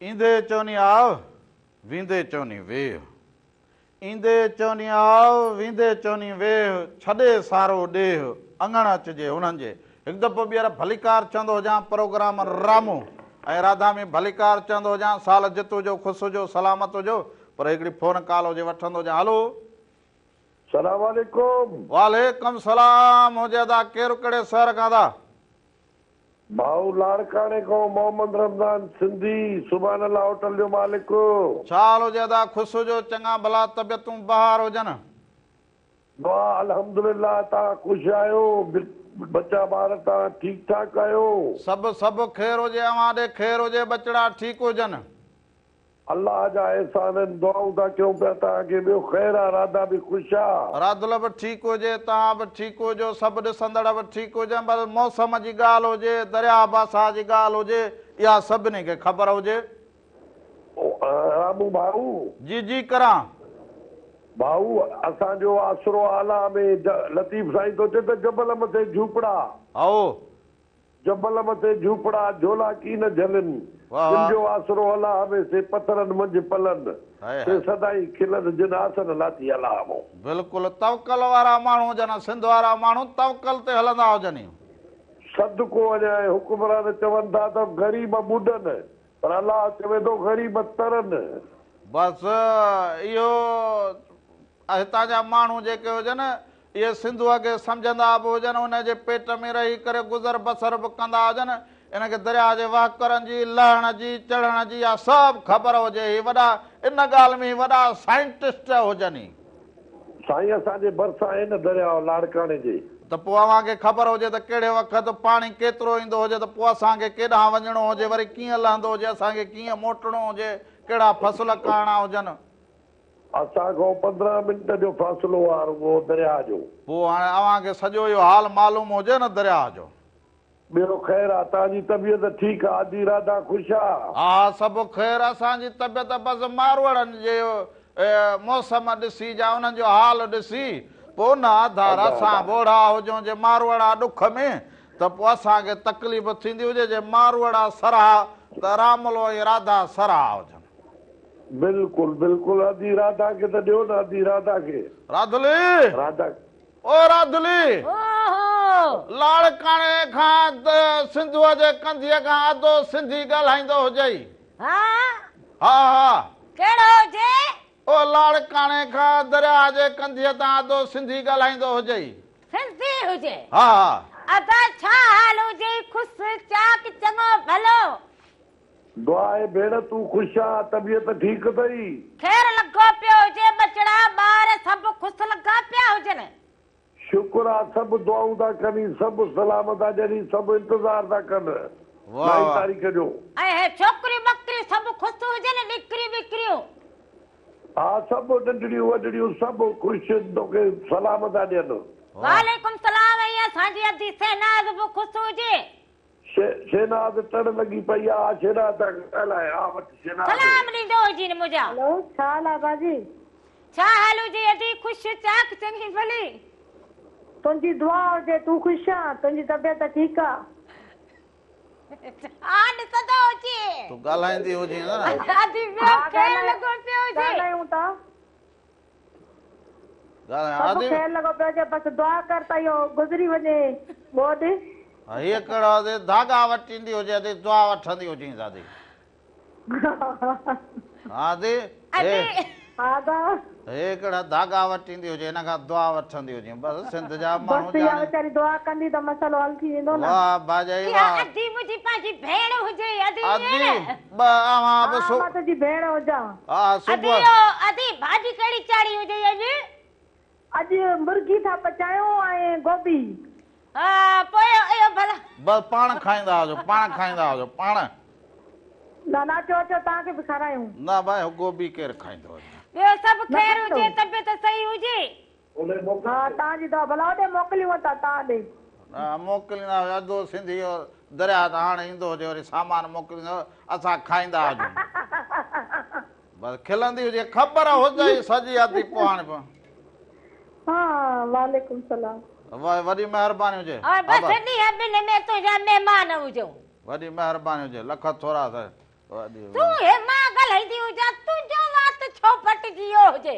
ईंदे चवनी आव वेंदे चवनी वेह ईंदे चवनी आव वेंदे चवनी वेह छॾे सारो ॾेह अङण अचिजे उन्हनि जे हिकु दफ़ो ॿीहर भलीकार चवंदो हुजां प्रोग्राम रामो ऐं राधा में भलीकार चवंदो हुजां साल जित हुजो ख़ुशि हुजो सलामत हुजो पर हिकिड़ी फोन कॉल हुजे वठंदो हुजां हलो सलाम वालेकुम। वालेकुम सलाम। हो जादा केरु कड़े शहर का दा? भाऊ लाड़काने को मोहम्मद रमजान सिंधी सुभान अल्लाह होटल जो मालिक। चाल हो जादा खुश हो जो चंगा भला तबियतूं बहार हो जन। दुआ अल्हम्दुलिल्लाह ता खुश आयो बच्चा बार ता ठीक ठाक आयो। सब खैर हो जे अवां दे खैर हो जे बचड़ा ठीक हो जन। अल्लाह जा एहसान दुआऊं ता क्यों पिया ताके बियो खैर आ राधा भी खुश आ। राधल भी ठीक हो जे ता भी ठीक हो जो सब ॾिसंदड़ भी ठीक हो जन। बस मौसम जी गाल हो जे दरिया बासा जी गाल हो जे या सभिनी के खबर हो जे। रामू भाऊ जी जी करा भाऊ असा जो आसरो आला में लतीफ साईं तो चे त जबल मथे झूपड़ा आओ जबल मथे झूपड़ा झोला की न झलन वाह, वाह। जो आसरो अला में से पत्थरन मंझ पलन हाय, से हाय। सदाई खिलन जिन आसन लाती अला मो। बिल्कुल तवकल वारा माण्हू जन सिंध वारा माण्हू तवकल ते हलंदा हुजनि। सदको अजाए हुक्मरान चवन था त गरीब बुडन पर अल्लाह चवे तो गरीब तरन। बस इहो हितां जा माण्हू जेके हुजनि इहे सिंधूअ खे सम्झंदा बि हुजनि हुनजे पेट में रही करे गुज़र बसर बि कंदा हुजनि। इनखे दरिया जे वहकरनि जी लहण जी चढ़ण जी या सभु ख़बर हुजे। ही वॾा इन ॻाल्हि में वॾा साइंटिस्ट हुजनि। साईं असांजे भरिसां आहे न दरिया लाड़काने जे त पोइ अव्हांखे ख़बर हुजे त कहिड़े वक़्तु पाणी केतिरो ईंदो हुजे त पोइ असांखे केॾांहुं वञिणो हुजे वरी कीअं लहंदो हुजे असांखे कीअं मोटणो हुजे कहिड़ा फसल करणा हुजनि। असां खां 15 मिंट जो फ़ासिलो आहे रुॻो दरिया जो। पोइ हाणे अव्हांखे सॼो इहो हाल मालूम हुजे न दरिया जो। ॿियो ख़ैर आहे तव्हांजी तबियत ठीकु आहे आदि राधा ख़ुशि आहे? हा सभु ख़ैर असांजी तबियत बसि मारवाड़नि जे मौसम ॾिसी जा उन्हनि जो हाल ॾिसी पोइ न आधार असां बोढ़ा हुजूं जे मारवाड़ा ॾुख में त पोइ असांखे तकलीफ़ थींदी हुजे जे मारवाड़ा सराह त रामलो ऐं राधा सराह हुजनि। बिल्कुलु बिल्कुलु आदि राधा खे त ॾियो न आदि राधा खे। राधुली राधा ओ राधुली ओहो लाड़काणे खां सिंधूअ जे कंधीअ खां अधो सिंधी ॻाल्हाईंदो हुजई। हा हा हा कहिड़ो हुजे? ओ लाड़काणे खां दरिया जे कंधीअ तां अधो सिंधी ॻाल्हाईंदो हुजई। सिंधी हुजे? हा हा अदा छा हाल हुजे? ख़ुशि चाक चङो भलो? दुआ आहे भेण तूं ख़ुशि आहे तबियत ठीकु अथई? खैर लॻो पियो हुजे बचड़ा ॿार सभु ख़ुशि लॻा पिया हुजनि। शुक्र आहे सभु दुआऊं था कनि सभु सलामत आहे जॾहिं सभु इंतज़ार था कनि वाह, 9 वाह। तारीख़ जो। ऐं छोकिरियूं बकरियूं सभु ख़ुशि हुजनि निकिरियूं विकिरियूं? हा सभु नंढड़ियूं वॾड़ियूं सभु ख़ुशि तोखे सलाम था ॾियनि। वालेकुम सलाम। ऐं असांजी अधी सेनाज़ बि ख़ुशि हुजे। शेनाज़ टड़ लॻी पई आहे शेनाज़ ॻाल्हाए हा वटि शेनाज़ सलाम ॾींदो हुजे न मुंहिंजा। हेलो छा हाल आहे बाजी? छा हाल हुजे? अधी ख़ुशि चाक चङी भली? तुंहिंजी दुआ हुजे तूं ख़ुशि आहे तुंहिंजी तबियत ठीकु आहे? हा ॾिसंदो हुजे तूं ॻाल्हाईंदी हुजे न। अधी ॿियो खैर लॻो पियो हुजे। ॻाल्हायूं था ॻाल्हाए सभु आदि ख़ैर लॻो पियो हुजे बसि दुआ कर त इहो गुज़री वञे बोड। हीअ कहिड़ा हुजे धागा वटींदी हुजे अदे दुआ वठंदी हुजे दादी। आदि अधी हा दा हे कहिड़ा धागा वटींदी हुजे हिन खां दुआ वठंदी हुजे बसि सिंध जा माण्हू बसि इहा ॼाणे। वीचारी दुआ कंदी त मसइलो हल थी वेंदो न। वाह भाॼाई इहा वाह। अधी मुंहिंजी पंहिंजी भेण हुजे। अधी आदि ईअं न? अवां बि हा मां तुंहिंजी भेण हुजां। हा अधी सुबुह इहो अधी भाॼी कहिड़ी चाढ़ी हुजे अॼु? अॼु मुर्गी था पचायूं ऐं गोभी। हा पोइ इहो भला बसि पाण खाईंदा हुजो पाण खाईंदा हुजो पाण। न न अचो अचो तव्हांखे बि खारायूं। न भाई गोभी केरु खाईंदो हुजे। ॿियो सभु खैर हुजे तबियत सही हुजे? हा तव्हांजी दुआ भला होॾे मोकिलियूं था तव्हां ॾे। न मोकिलींदा अधो सिंधी दरिया तां हाणे ईंदो हुजे वरी सामान मोकिलींदो असां खाईंदा हुजूं। बसि खिलंदी हुजे ख़बर हुजे सॼी आदि पोइ हाणे हा वालेकुम सलाम। वॾी महिरबानी हुजे। और बसि ॾींहं ॿिनि में तुंहिंजा महिमान हुजो। वॾी महिरबानी हुजे लख थोरा त तूं हे मां ॻाल्हाईंदी हुजां तुंहिंजो वात छो फटिजी वियो हुजे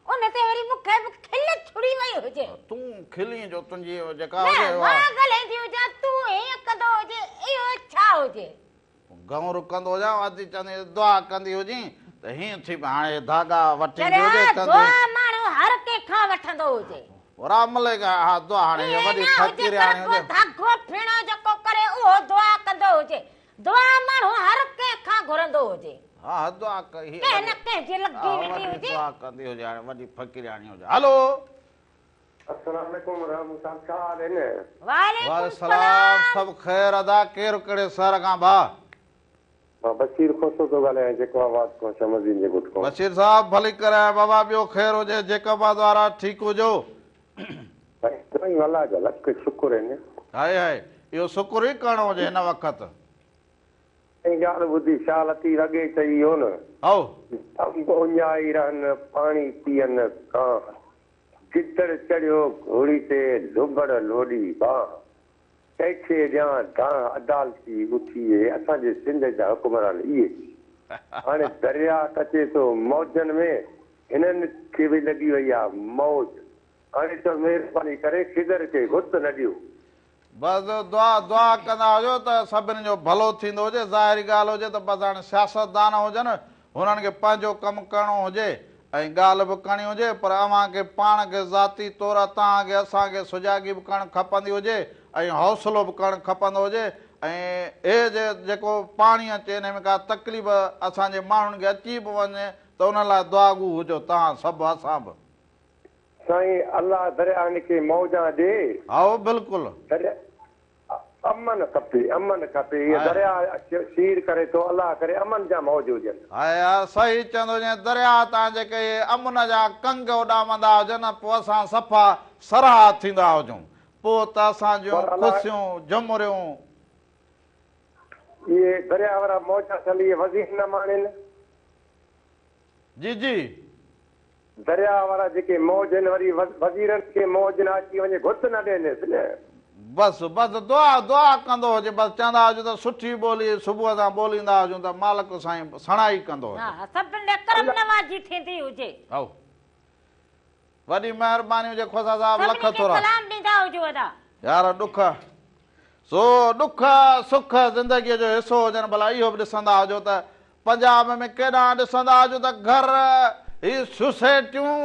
उन ते वरी मूंखे बि खिल छुड़ी वई हुजे। तूं खिली जो तुंहिंजी जेका न हुजे मां ॻाल्हाईंदी हुजां तूं हीअं कंदो हुजे इहो छा हुजे? गौर कंदो हुजां आदि चवंदी दुआ कंदी हुजी त हीअं थी हाणे धागा वठी चरिया हुजे दुआ माण्हू हर कंहिंखां वठंदो हुजे रामले का हा दुआ हाणे ये वॾी फ़क़ीर हाणे हुजे धागो फिणो जेको करे उहो दुआ कंदो हुजे दुआ माण्हू हर कंहिंखां घुरंदो हुजे हा दुआ कही कंहिं न कंहिं जी लगी वेंदी हुजे दुआ कंदी हुजे हाणे वॾी फ़क़ीर हाणे हुजे हलो अस्सलाम वालेकुम रहमत साहब छा हाल है ने वाले सलाम सब खैर अदा केर कड़े सर का भा बशीर खोसो तो गाले जेको आवाज को समझीन जे गुट को बशीर साहब भली करे बाबा बियो खैर होजे जेका बा द्वारा ठीक हो जो भाई अल्लाह जा लख शुक्र है ने हाय हाय यो शुक्र ही करणो होजे हिन वक्त ए गाल बुद्धि शालती लगे चई हो न आओ हमको न्याई रहन पानी पियन का चित्तर चढ़ियो घोड़ी ते लुबड़ लोडी बा तैखे ॼां दां अदालती उथिए असांजे सिंध जा हुकुमरान इहे हाणे दरिया अचे थो मौजनि में हिननि खे बि लॻी वई आहे मौज हाणे त महिरबानी करे खिदर खे गुत न ॾियो बस दुआ दुआ कंदा हुजो त सभिनी जो भलो थींदो हुजे ज़ाहिरी ॻाल्हि हुजे त बसि हाणे सियासतदान हुजनि हुननि खे पंहिंजो कमु करणो हुजे ऐं ॻाल्हि बि करणी हुजे पर अव्हांखे पाण खे ज़ाती तौर तव्हांखे असांखे सुजागी बि करणु खपंदी हुजे ऐं हौसलो बि करणु खपंदो हुजे ऐं हे जेको पाणी अचे हिन में का तकलीफ़ असांजे माण्हुनि खे अची बि वञे त उन लाइ दुआगू हुजो तव्हां सभु असां बि साईं अल्लाह दरिया खे मौजा ॾे हा बिल्कुलु अमन खपे इहे दरिया शीर करे थो अल्लाह करे अमन जा मौज हुजनि हा यार सही चवंदो जीअं दरिया तां जेके अमन जा कंग उॾामंदा हुजनि पोइ असां सफ़ा सराह थींदा हुजूं पोइ त असां जूं ख़ुशियूं झुमरियूं इहे दरिया वारा मौजा थियल इहे वज़ीर न माणनि जी जी दरिया वारा जेके मौज आहिनि वरी वज़ीरनि खे मौज न अची वञे घुट न ॾियनि न बसि बसि दुआ दुआ कंदो हुजे बसि चवंदा हुजो त सुठी ॿोली सुबुह सां ॿोलींदा हुजूं त मालिक साईं सणाई कंदो हुजे हा सभिनि ॾे करम नवाज़ी थींदी हुजे हाओ वॾी महिरबानी हुजे खोसा साहब लख सभिनी खे थोरा सलाम ॾींदा हुजो अदा यार ॾुख सो ॾुख सुख ज़िंदगीअ जो हिसो हुजनि भला इहो बि ॾिसंदा हुजो त पंजाब में केॾा ॾिसंदा हुजो त घर ही सोसाइटियूं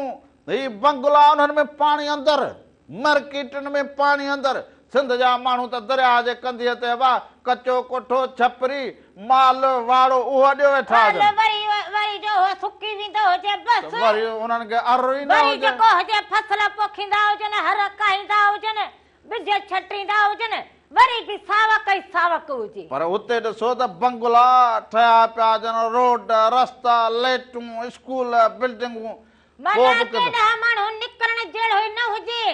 ही बंगला उन्हनि में पाणी अंदरि मार्केटनि में पाणी अंदरि सिंध जा माण्हू त दरिया जे कंधीअ ते बा कचो कोठो छपरी माल वाड़ो उहो ॾियो वेठा वरी जो सुकी वेंदो हुजे बसि वरी उन्हनि खे अर ई न वरी हुजे जेको हुजे फसल पोखींदा हुजनि हर काईंदा हुजनि बिज छटींदा हुजनि वरी बि सावक ई सावक हुजे पर हुते ॾिसो त बंगला ठहिया पिया हुजनि रोड रस्ता लाइटूं स्कूल बिल्डिंगूं माण्हू निकिरण जहिड़ो ई न हुजे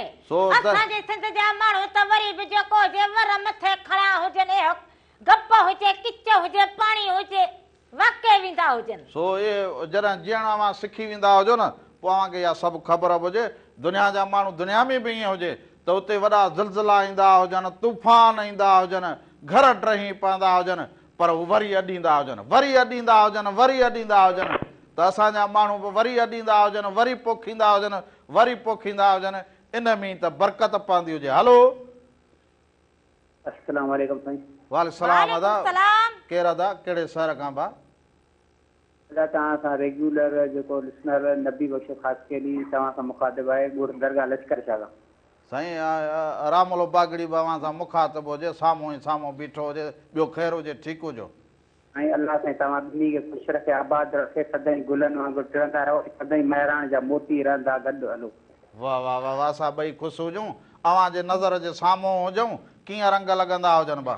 असांजे सिंध जा माण्हू त वरी बि जेको हुजे वर मथे खड़ा हुजनि गप हुजे किच हुजे पाणी हुजे वाके वेंदा हुजनि सो इहे जॾहिं जीअण मां सिखी वेंदा हुजो न पोइ अव्हांखे इहा सभु ख़बर हुजे दुनिया जा माण्हू दुनिया में बि ईअं हुजे त उते वॾा ज़िलज़िला ईंदा हुजनि तूफ़ान ईंदा हुजनि घर टही पवंदा हुजनि पर हू वरी अॾींदा हुजनि वरी अॾींदा हुजनि वरी अॾींदा हुजनि त असांजा माण्हू बि वरी अॾींदा हुजनि वरी पोखींदा हुजनि वरी पोखींदा हुजनि इन में त बरकत पवंदी हुजे हलो अस्सलाम वालेकुम साईं वालेकुम सलाम अदा केरु अदा कहिड़े शहर खां भा तव्हां सां रेगुलर जेको लिसनर नबी बख्शो ख़ासि केली तव्हां सां मुखातिब आहे ॻुड़ दरगाह लश्कर शाह खां साईं रामलो बागड़ी बि अव्हां सां मुखातिब हुजे साम्हूं ई साम्हूं बीठो हुजे ॿियो ख़ैर हुजे ठीकु हुजो ऐं अलाह साईं तव्हां ॿिन्ही खे ख़ुशि रखे आबाद रखे सदाईं गुलनि वांगुरु टिरंदा रहो सदाईं महिराण जा मोती रहंदा गॾु हलो वाह वाह वाह वाह असां ॿई ख़ुशि हुजूं अव्हां जे नज़र जे साम्हूं हुजूं कीअं रंग लॻंदा हुजनि भा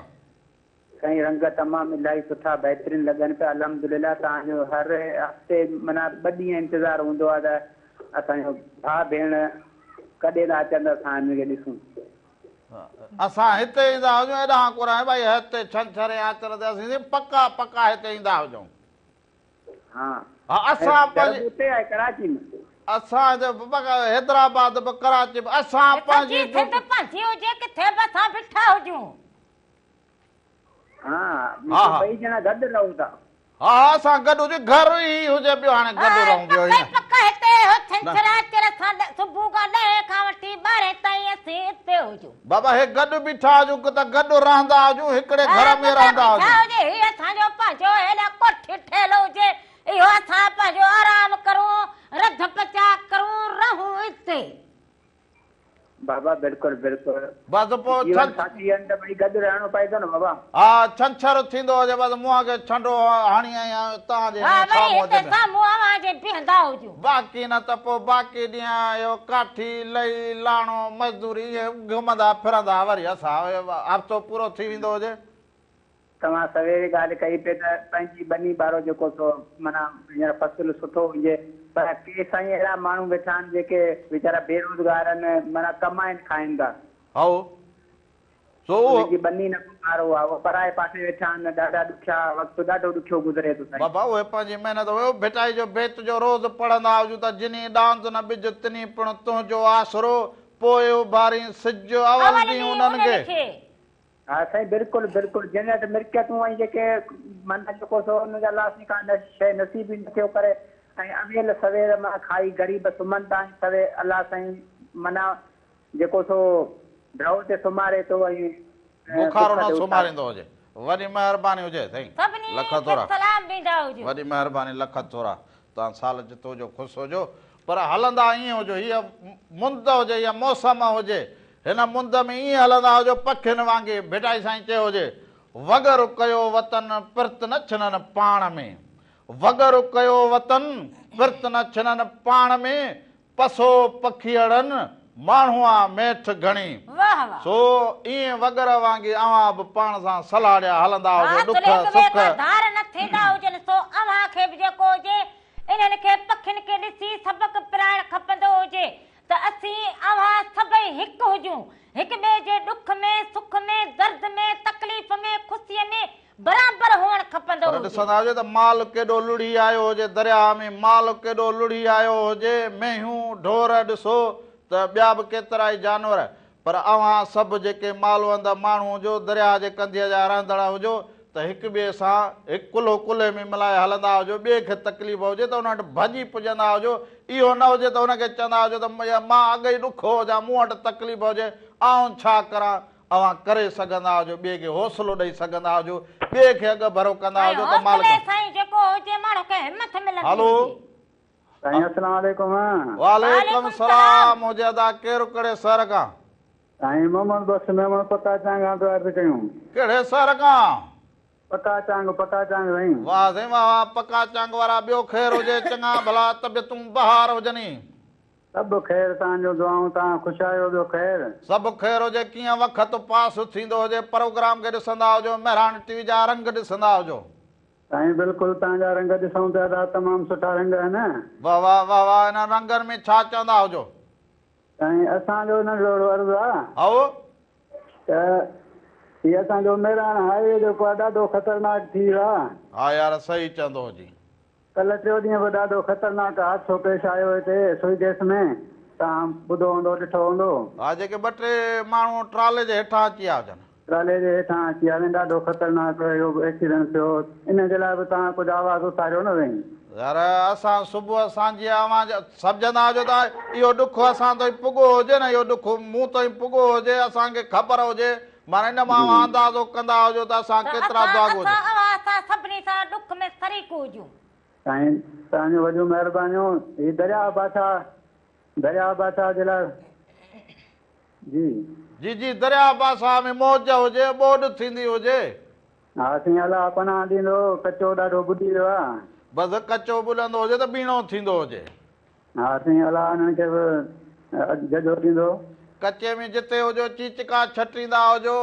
साईं रंग तमामु इलाही सुठा बहितरीनु लॻनि पिया अल्हम्दुलिल्लाह तव्हांजो हर हफ़्ते माना 2 ॾींहं इंतज़ारु हूंदो आहे त असांजो भाउ भेण कॾहिं न अचनि असां हिनखे ॾिसूं असां हिते ईंदा हुजूं हेॾां कोरां भई हिते छंछर आचर ते असीं पका पका हिते ईंदा हुजूं हा असां हुते आहे कराची में असां हैदराबाद बि कराची बि असां पंहिंजी हुजे किथे बि असां बीठा हुजूं हा ॿई ॼणा गॾु रहूं था हा असां गॾु हुजे घर ई हुजे पियो हाणे गॾु रहूं पियो सुबुह खां 10 खां वठी 12 ताईं असीं हिते हुजूं बाबा हे गॾु बीठा हुजूं त गॾु रहंदा हुजूं हिकिड़े घर में रहंदा हुजूं असांजो पंहिंजो हेॾा कोठी ठहियल हुजे इहो असां पंहिंजो आराम करूं रध पचा करूं रहूं हिते। बाबा बिल्कुलु बिल्कुलु बसि पोइ जीवन साथी आहिनि त भई गॾु रहणो पए थो न बाबा। हा छंछरु थींदो हुजे बसि मुंहं खे छंडो हणी आहियां तव्हांजे हा भई साम्हूं हिते अचे। साम्हूं आवाज़ बीहंदा हुजो। बाक़ी न त पोइ बाक़ी ॾींहं इहो काठी लही लाणो मज़दूरी इहे घुमंदा फिरंदा वरी असां हफ़्तो पूरो थी वेंदो हुजे। तव्हां सवेरे ॻाल्हि कई पे त पंहिंजी बनी बारो जेको सो माना हींअर फसल सुठो हुजे पर के साईं अहिड़ा माण्हू वेठा आहिनि जेके वीचारा बेरोज़गार आहिनि माना कमाइनि खाइनि था। हाओ सो उनजी बनी न बारो आहे, उहो पराए पासे वेठा आहिनि, ॾाढा ॾुखिया वक़्तु ॾाढो ॾुखियो गुज़रे थो साईं। बाबा उहे पंहिंजी महिनत हुयो भेटाई जो बेत जो रोज़ पढ़ंदा हुजूं त जिनी डांस न बिज तिनी पिणु तुंहिंजो आसरो पोइ उभारी सिज अवल ॾींहुं उन्हनि खे। हा साईं बिल्कुलु बिल्कुलु जंहिं वटि मिल्कियतूं ऐं जेके मन जेको सो हुनजा लासी का शइ नसीब ई न थियो करे ऐं अवेल सवेर मां खाई ग़रीब सुम्हनि था ऐं सवेर अलाह साईं माना जेको सो ड्रव ते सुम्हारे थो ऐं बुखारो न सुम्हारींदो हुजे। वॾी महिरबानी हुजे साईं, सभिनी लख खे थोरा सलाम ॾींदा हुजो। वॾी महिरबानी लख थोरा। तव्हां साल जितो हुजो ख़ुशि हुजो पर हलंदा ईअं हुजो हीअ मुंद हुजे या मौसम हुजे हिन मुंद में ईअं हलंदा हुजो पखियुनि वांगुरु। भेटाई साईं चयो हुजे वगर कयो वतन पिर्त न छिननि पाण में, वगर कयो वतन पिर्त न छिननि पाण में, पसो पखियड़नि माण्हूअ मेठ घणी। वाह वाह सो ईअं वगर वांगुरु अवां बि पाण सां सलाहिया हलंदा हुजो ॾुख सुख धार न थींदा हुजनि। सो अव्हां खे बि जेको हुजे इन्हनि खे पखियुनि खे ॾिसी सबक पिराइणु खपंदो हुजे त असीं अव्हां सभई हिकु हुजूं, हिक ॿिए जे ॾुख में सुख में दर्द में तकलीफ़ में ख़ुशीअ में बराबरि हुअणु खपंदो पर हुजे। ॾिसंदा हुजे त माल केॾो लुड़ी आयो हुजे दरिया में, माल केॾो लुड़ी आयो हुजे, मेंहियूं ढोर ॾिसो त ॿिया बि केतिरा ई जानवर, पर अव्हां सभु जेके मालवंद माण्हू हुजो दरिया जे कंधीअ जा रहंदड़ हुजो त हिक ॿिए सां हिकु कुल्हो कुल्हे में मिलाए हलंदा हुजो। ॿिए खे तकलीफ़ हुजे त उन वटि भॼी पुॼंदा हुजो। इहो न हुजे त हुनखे चवंदा हुजो त मां अॻु ई ॾुखो हुजां, मूं वटि तकलीफ़ हुजे आउं छा करां। अव्हां करे सघंदा हुजो, ॿिए खे हौसलो ॾेई सघंदा हुजो, ॿिए खे अॻु भरो कंदा हुजो त मालिक साईं जेको हुजे माण्हू खे हिमत मिलंदी हलो हुजे। साईं अस्सलाम वालेकुम। वालेकुम सलाम हुजे अदा केरु कहिड़े शहर खां? साईं मोहम्मद बस मेमण पता चांग आंतवार कयूं। कहिड़े शहर खां? पता चांग साईं। वाह साईं वाह वाह पका चांग वारा ॿियो ख़ैर हुजे चङा भला तबियतूं बहार हुजनि। सभु ख़ैर तव्हांजो दुआऊं तव्हां ख़ुशि आहियो ॿियो ख़ैर सभु ख़ैर हुजे। कीअं वक़्तु पास थींदो हुजे प्रोग्राम खे ॾिसंदा हुजो महिरान टीवी जा रंग ॾिसंदा हुजो। साईं बिल्कुलु तव्हांजा रंग ॾिसूं पिया था तमामु सुठा रंग आहिनि। वाह वाह वाह वाह हिन रंगनि में छा चवंदा हुजो? साईं असांजो नंढड़ो अर्ज़ु आहे आओ त हीअ असांजो मेरान हाईवे जेको आहे ॾाढो ख़तरनाक थी वियो आहे। हा यार सही चवंदो हुजी। कल्ह टियों ॾींहं बि ॾाढो ख़तरनाक हादसो पेश आयो हिते सुईगेस में, तव्हां ॿुधो हूंदो ॾिठो हूंदो। हा जेके ॿ टे माण्हू ट्राले जे हेठां अची विया हुजनि। ट्राले जे हेठां अची विया आहिनि, ॾाढो ख़तरनाक इहो एक्सीडेंट थियो। इन जे लाइ बि तव्हां कुझु आवाज़ उथारियो न साईं। यार असां सुबुह असांजी आवाज़ सम्झंदा हुजो त इहो ॾुख असां ताईं पुॻो हुजे न, इहो ॾुख मूं ताईं पुॻो हुजे, असांखे ख़बर हुजे माना इन मां अंदाज़ो कंदा हुजो त असां केतिरा दाग हुजे। असां सभिनी सां ॾुख में शरीक हुजूं। साईं तव्हांजो वॾियूं महिरबानियूं। हीउ दरिया बादशाह जे लाइ जी जी जी दरिया बासा में मौज हुजे ॿोॾ थींदी हुजे। हा साईं अलाह पनाह ॾींदो। कचो ॾाढो ॿुॾी वियो आहे। बसि कचो ॿुलंदो हुजे त बीणो थींदो हुजे। हा साईं अलाह हुननि खे बि जजो ॾींदो। कचे में जिते हुजो चीचका छटींदा हुजो,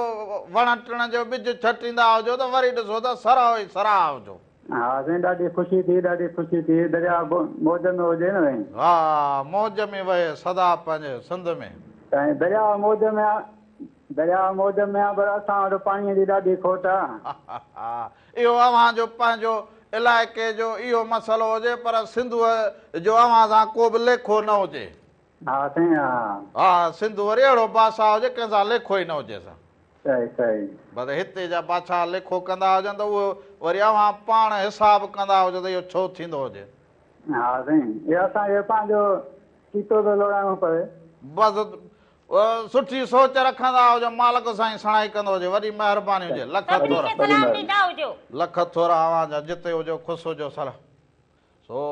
वण टिण जो ॿिज छटींदा हुजो त वरी ॾिसो त सराह ई सराह हुजो। हा साईं ॾाढी ख़ुशी थी दरिया मौज में हुजे न साईं। हा मौज में वहे सदा पंहिंजे सिंध में। साईं दरिया मौज में आहे पर असां वटि पाणीअ जी ॾाढी खोट आहे। इहो अव्हां जो पंहिंजो इलाइक़े जो इहो मसइलो हुजे पर सिंधूअ जो अव्हां सां को बि लेखो न हुजे। हा साईं हा हा सिंधु वरी अहिड़ो बादशाह हुजे कंहिंसां लेखो ई न हुजे। सही बसि हिते जा बादशाह लेखो कंदा हुजनि त उहो वरी अव्हां पाण हिसाब कंदा हुजो त इहो छो थींदो हुजे। हा साईं इहो असांखे पंहिंजो चीतो थो लोड़ाइणो पवे। बसि सुठी सोच रखंदा हुजो मालिक साईं सणाई कंदो हुजे। वॾी महिरबानी हुजे। लख थोरा लख थोरा अव्हां जा जिते हुजो ख़ुशि हुजो सर। सो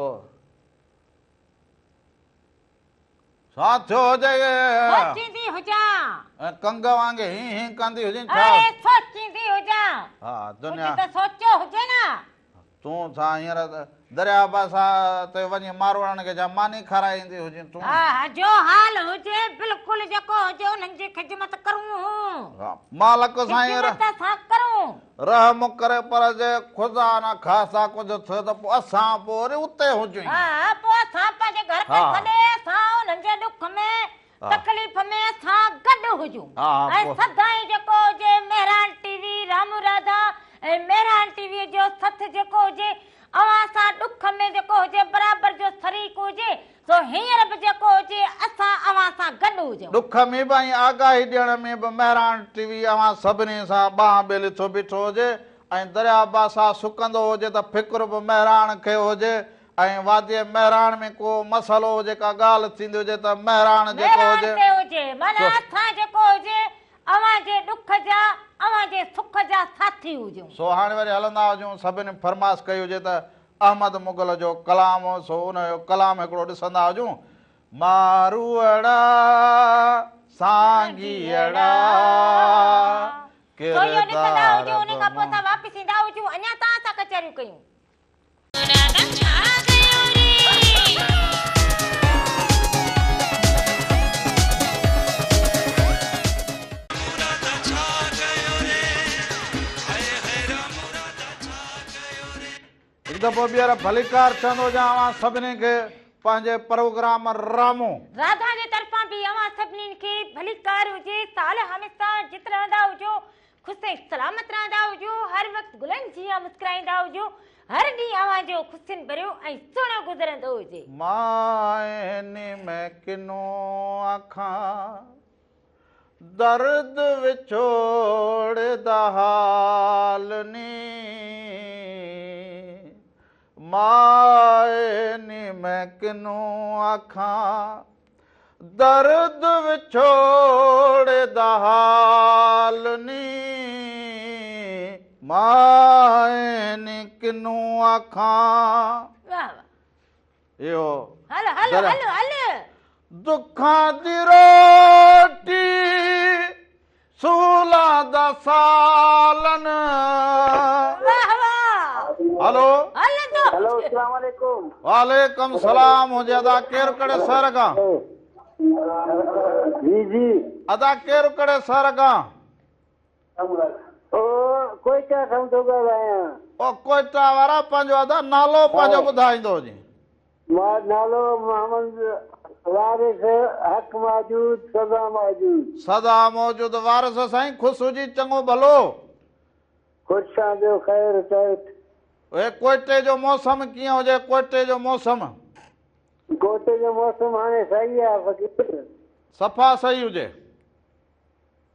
साथियो हो जाए सोचींदी हुजां कंग वांगे ही कंदी हुजे छा अरे सोचींदी हुजां हाँ कुछ दुनिया त सोचो हुजे न तू छा हींअर दरिया पासा ते वञी मारवाड़नि खे छा मानी खाराईंदी हुजे तूं हा जो हाल हुजे बिल्कुलु जेको हुजे उन्हनि जी ख़िदमत करूं मालक साईं ख़िदमत सां करूं रहम करे पर जे खुदा न खासा कुझु थियो त पोइ असां पोइ वरी उते हुजूं हा पोइ असां पंहिंजे घर खे छॾे असां उन्हनि जे दुख में तकलीफ़ में असां गॾु हुजूं ऐं सदाईं जेको हुजे मेहरान टीवी रामू राधा ऐं मेहरान टीवी जो सथ जेको हुजे अवां सां दुख में जेको हुजे बराबरि जो शरीक हुजे सो हींअर बि जेको हुजे असां अवां सां गॾु हुजूं दुख में बि ऐं आगाही ॾियण में बि मेहरान टीवी अवां सभिनी सां बांह ॿेली थो बीठो हुजे ऐं दरिया पासा सुकंदो हुजे त फिक्र बि मेहरान खे हुजे ऐं वादीअ मेहरान में को मसइलो हुजे का ॻाल्हि थींदी हुजे त मेहरान जेको हुजे माना असां जेको हुजे अवां जे दुख जा अवां जे सुख जा साथी हुजूं सो हाणे वरी हलंदा हुजूं सभिनी फरमाइश कई हुजे त अहमद मुगल जो कलाम सो उनजो कलाम हिकिड़ो ॾिसंदा हुजूं मारूअड़ा सांगीअड़ा किरदार उन खां पोइ असां वापसि ईंदा हुजूं अञा तव्हां सां कचहरियूं कयूं हिकु दफ़ो ॿीहर भलीकार चवंदो हुजां सभिनी खे पंहिंजे प्रोग्राम रामू राधा जे तरफ़ां बि अवां सभिनी खे भलीकार हुजे साल हमेशा जित रहंदा हुजो ख़ुशि सलामत रहंदा हुजो हर वक़्तु गुलनि जीअं मुस्कुराईंदा हुजो हर ॾींहुं अवां जो ख़ुशियुनि भरियो ऐं सुहिणो गुज़रंदो हुजे मायने में किनो आखां दर्द विछोड़दा हाल नी मायने में किनो आखां दर्द विछोड़दा हाल नी मायने किनो आखां वाह वाह इहो हल हल हल हल दुखां दी रोटी सूला दा सालन वाह वाह हलो हल तो हेलो अस्सलाम वालेकुम वालेकुम सलाम हुजे अदा केरु कड़े सर खां जी जी अदा केरु कड़े सर खां ओ कोई क्या खां थो ॻाल्हायां ओ कोयटा वारा पंहिंजो अदा नालो पंहिंजो ॿुधाईंदो हुजे मां नालो मोहम्मद वारिस हक मौजूद सदा मौजूद वारिस साईं ख़ुशि हुजी चङो भलो ख़ुशि जो ख़ैर चए ए कोयटे जो मौसम कीअं हुजे कोयटे जो मौसम कोटे जो मौसम हाणे सही आहे फ़क़ीर सफ़ा सही हुजे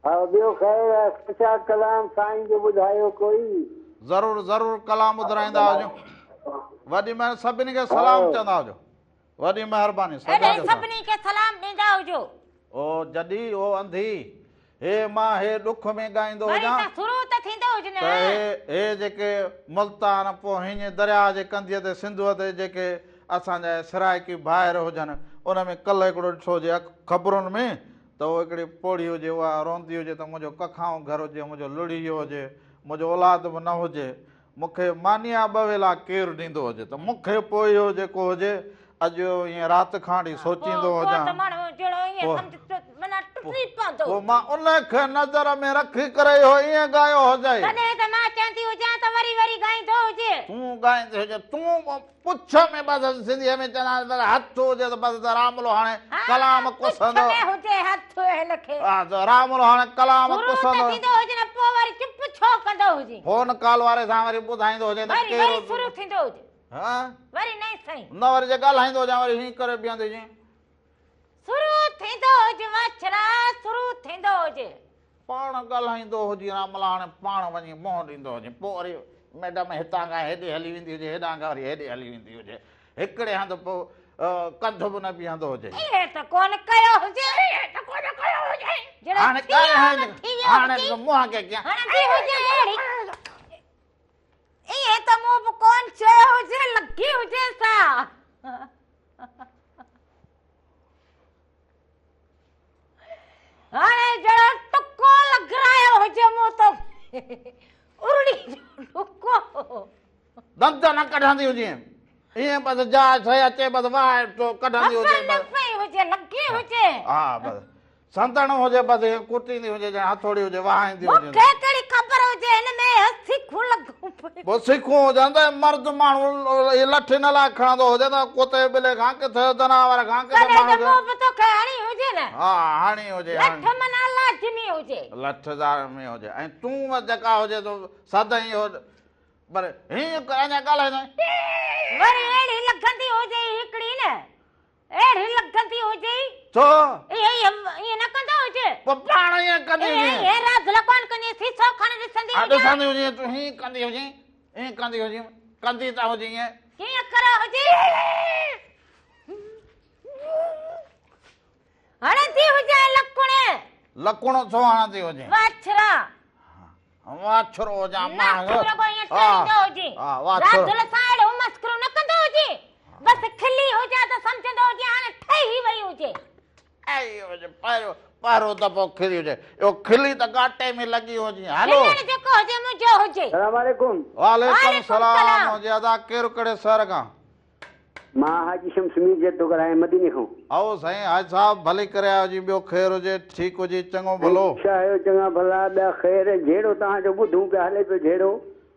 हा ॿियो ख़ैर आहे सचा कलाम साईं जो ॿुधायो कोई ज़रूरु ज़रूरु कलाम ॿुधाईंदा हुजो वॾी महिर सभिनी खे सलाम चवंदा हुजो वॾी महिरबानी सभिनी खे सलाम ॾींदा हुजो ओ जॾहिं ओ अंधी हे मां हे ॾुख में ॻाईंदो हुजां शुरू त थींदो हुजे न हे जेके मुल्तान पोइ हीअं दरिया जे कंधीअ ते सिंधूअ ते जेके असांजा सराइकी ॿाहिरि हुजनि उन में कल्ह हिकिड़ो ॾिठो हुजे ख़बरुनि में त उहो हिकिड़ी पोड़ी हुजे उहा रोंदी हुजे त मुंहिंजो कखाऊं घर हुजे मुंहिंजो लुड़ियो हुजे मुंहिंजो औलाद बि न हुजे मूंखे मानिया ॿ वेला केरु ॾींदो हुजे त मूंखे पोइ इहो जेको हुजे अॼु ईअं राति खां वठी सोचींदो हुजां पोइ मां उनखे नज़र में रखी करे इहो ईअं ॻायो हुजे तूं ॻाईंदे हुजे तूं पुछ में बसि सिंधीअ में चवंदा हथ हुजे त बसि रामलो हाणे कलाम कुसंदो रामलो हाणे कलाम कुसंदो फोन कॉल वारे सां वरी ॿुधाईंदो हुजे त कहिड़ो न वरी जे ॻाल्हाईंदो हुजां वरी हीअं करे बीहंदे जीअं पाण ॻाल्हाईंदो हुजे रामला हाणे पाण वञी मुंहुं ॾींदो हुजे पोइ वरी मैडम हितां खां हेॾे हली वेंदी हुजे हेॾां खां वरी हेॾे हली वेंदी हुजे हिकिड़े हंधि पोइ कंध बि न बीहंदो हुजे हाणे मुंहं खे कीअं हाणे जड़ा टुको लॻरायो हुजे मूं तो उरड़ी टुको दंद न कढंदी हुजे ईअं बस जा शइ अचे बस वाह तो कढंदी हुजे न पई हुजे लॻी हुजे हा बस संतण हुजे बस कुटींदी हुजे ॼण हथोड़ी हुजे वाहींदी हुजे मूंखे कहिड़ी ख़बर हुजे हिन में सिखूं लॻूं पई वो सिखूं हुजनि त मर्द माण्हू इहे लठ न लाइ खणंदो हुजे त कुते ॿिले खां किथे जनावर खां किथे कॾहिं माण्हू जब तो खणी हुजे न हा हाणी हुजे लठ मना लाजमी हुजे लठदार में हुजे ऐं तूं जेका हुजे तो सदाईं हो पर हीअं अञा ॻाल्हाईंदा वरी अहिड़ी लॻंदी हुजे हिकिड़ी न अहिड़ी लॻंदी हुजे छो ईअं न कंदा हुजे पोइ पाण ईअं कंदी हुजे हे रात लकोन कंदी सीसो खण ॾिसंदी हुजे ॾिसंदी हुजे तूं हीअं कंदी हुजे ईअं कंदी हुजे कंदी त हुजे ईअं कीअं करे हुजे हणंदी हुजे लकुण छो हणंदी हुजे वाछरा वाछरो हुजां ना रगो ईअं टहिंदो हुजे रात लसाड़ मस्करो न कंदो हुजे बस खिली हुजे त सम्झंदो हुजे हाणे ठही वई हुजे ऐं हुजे पहिरियों दफ़ो खिली हुजे इहो खिली त गाटे में लॻी हुजे हलो खिलण जेको हुजे मुंहिंजो हुजे सलाम वालेकुम वालेकुम सलाम हुजे अदा केरु कहिड़े शहर खां मां हाजी शम्स मीर थो ॻाल्हायां मदीने खां आओ साईं हाजी साहब भली करे आयो जी ॿियो ख़ैर हुजे ठीकु हुजे चङो भलो छा आहियो चङा भला ॿिया ख़ैर जहिड़ो तव्हांजो ॿुधूं पिया हले पियो जहिड़ो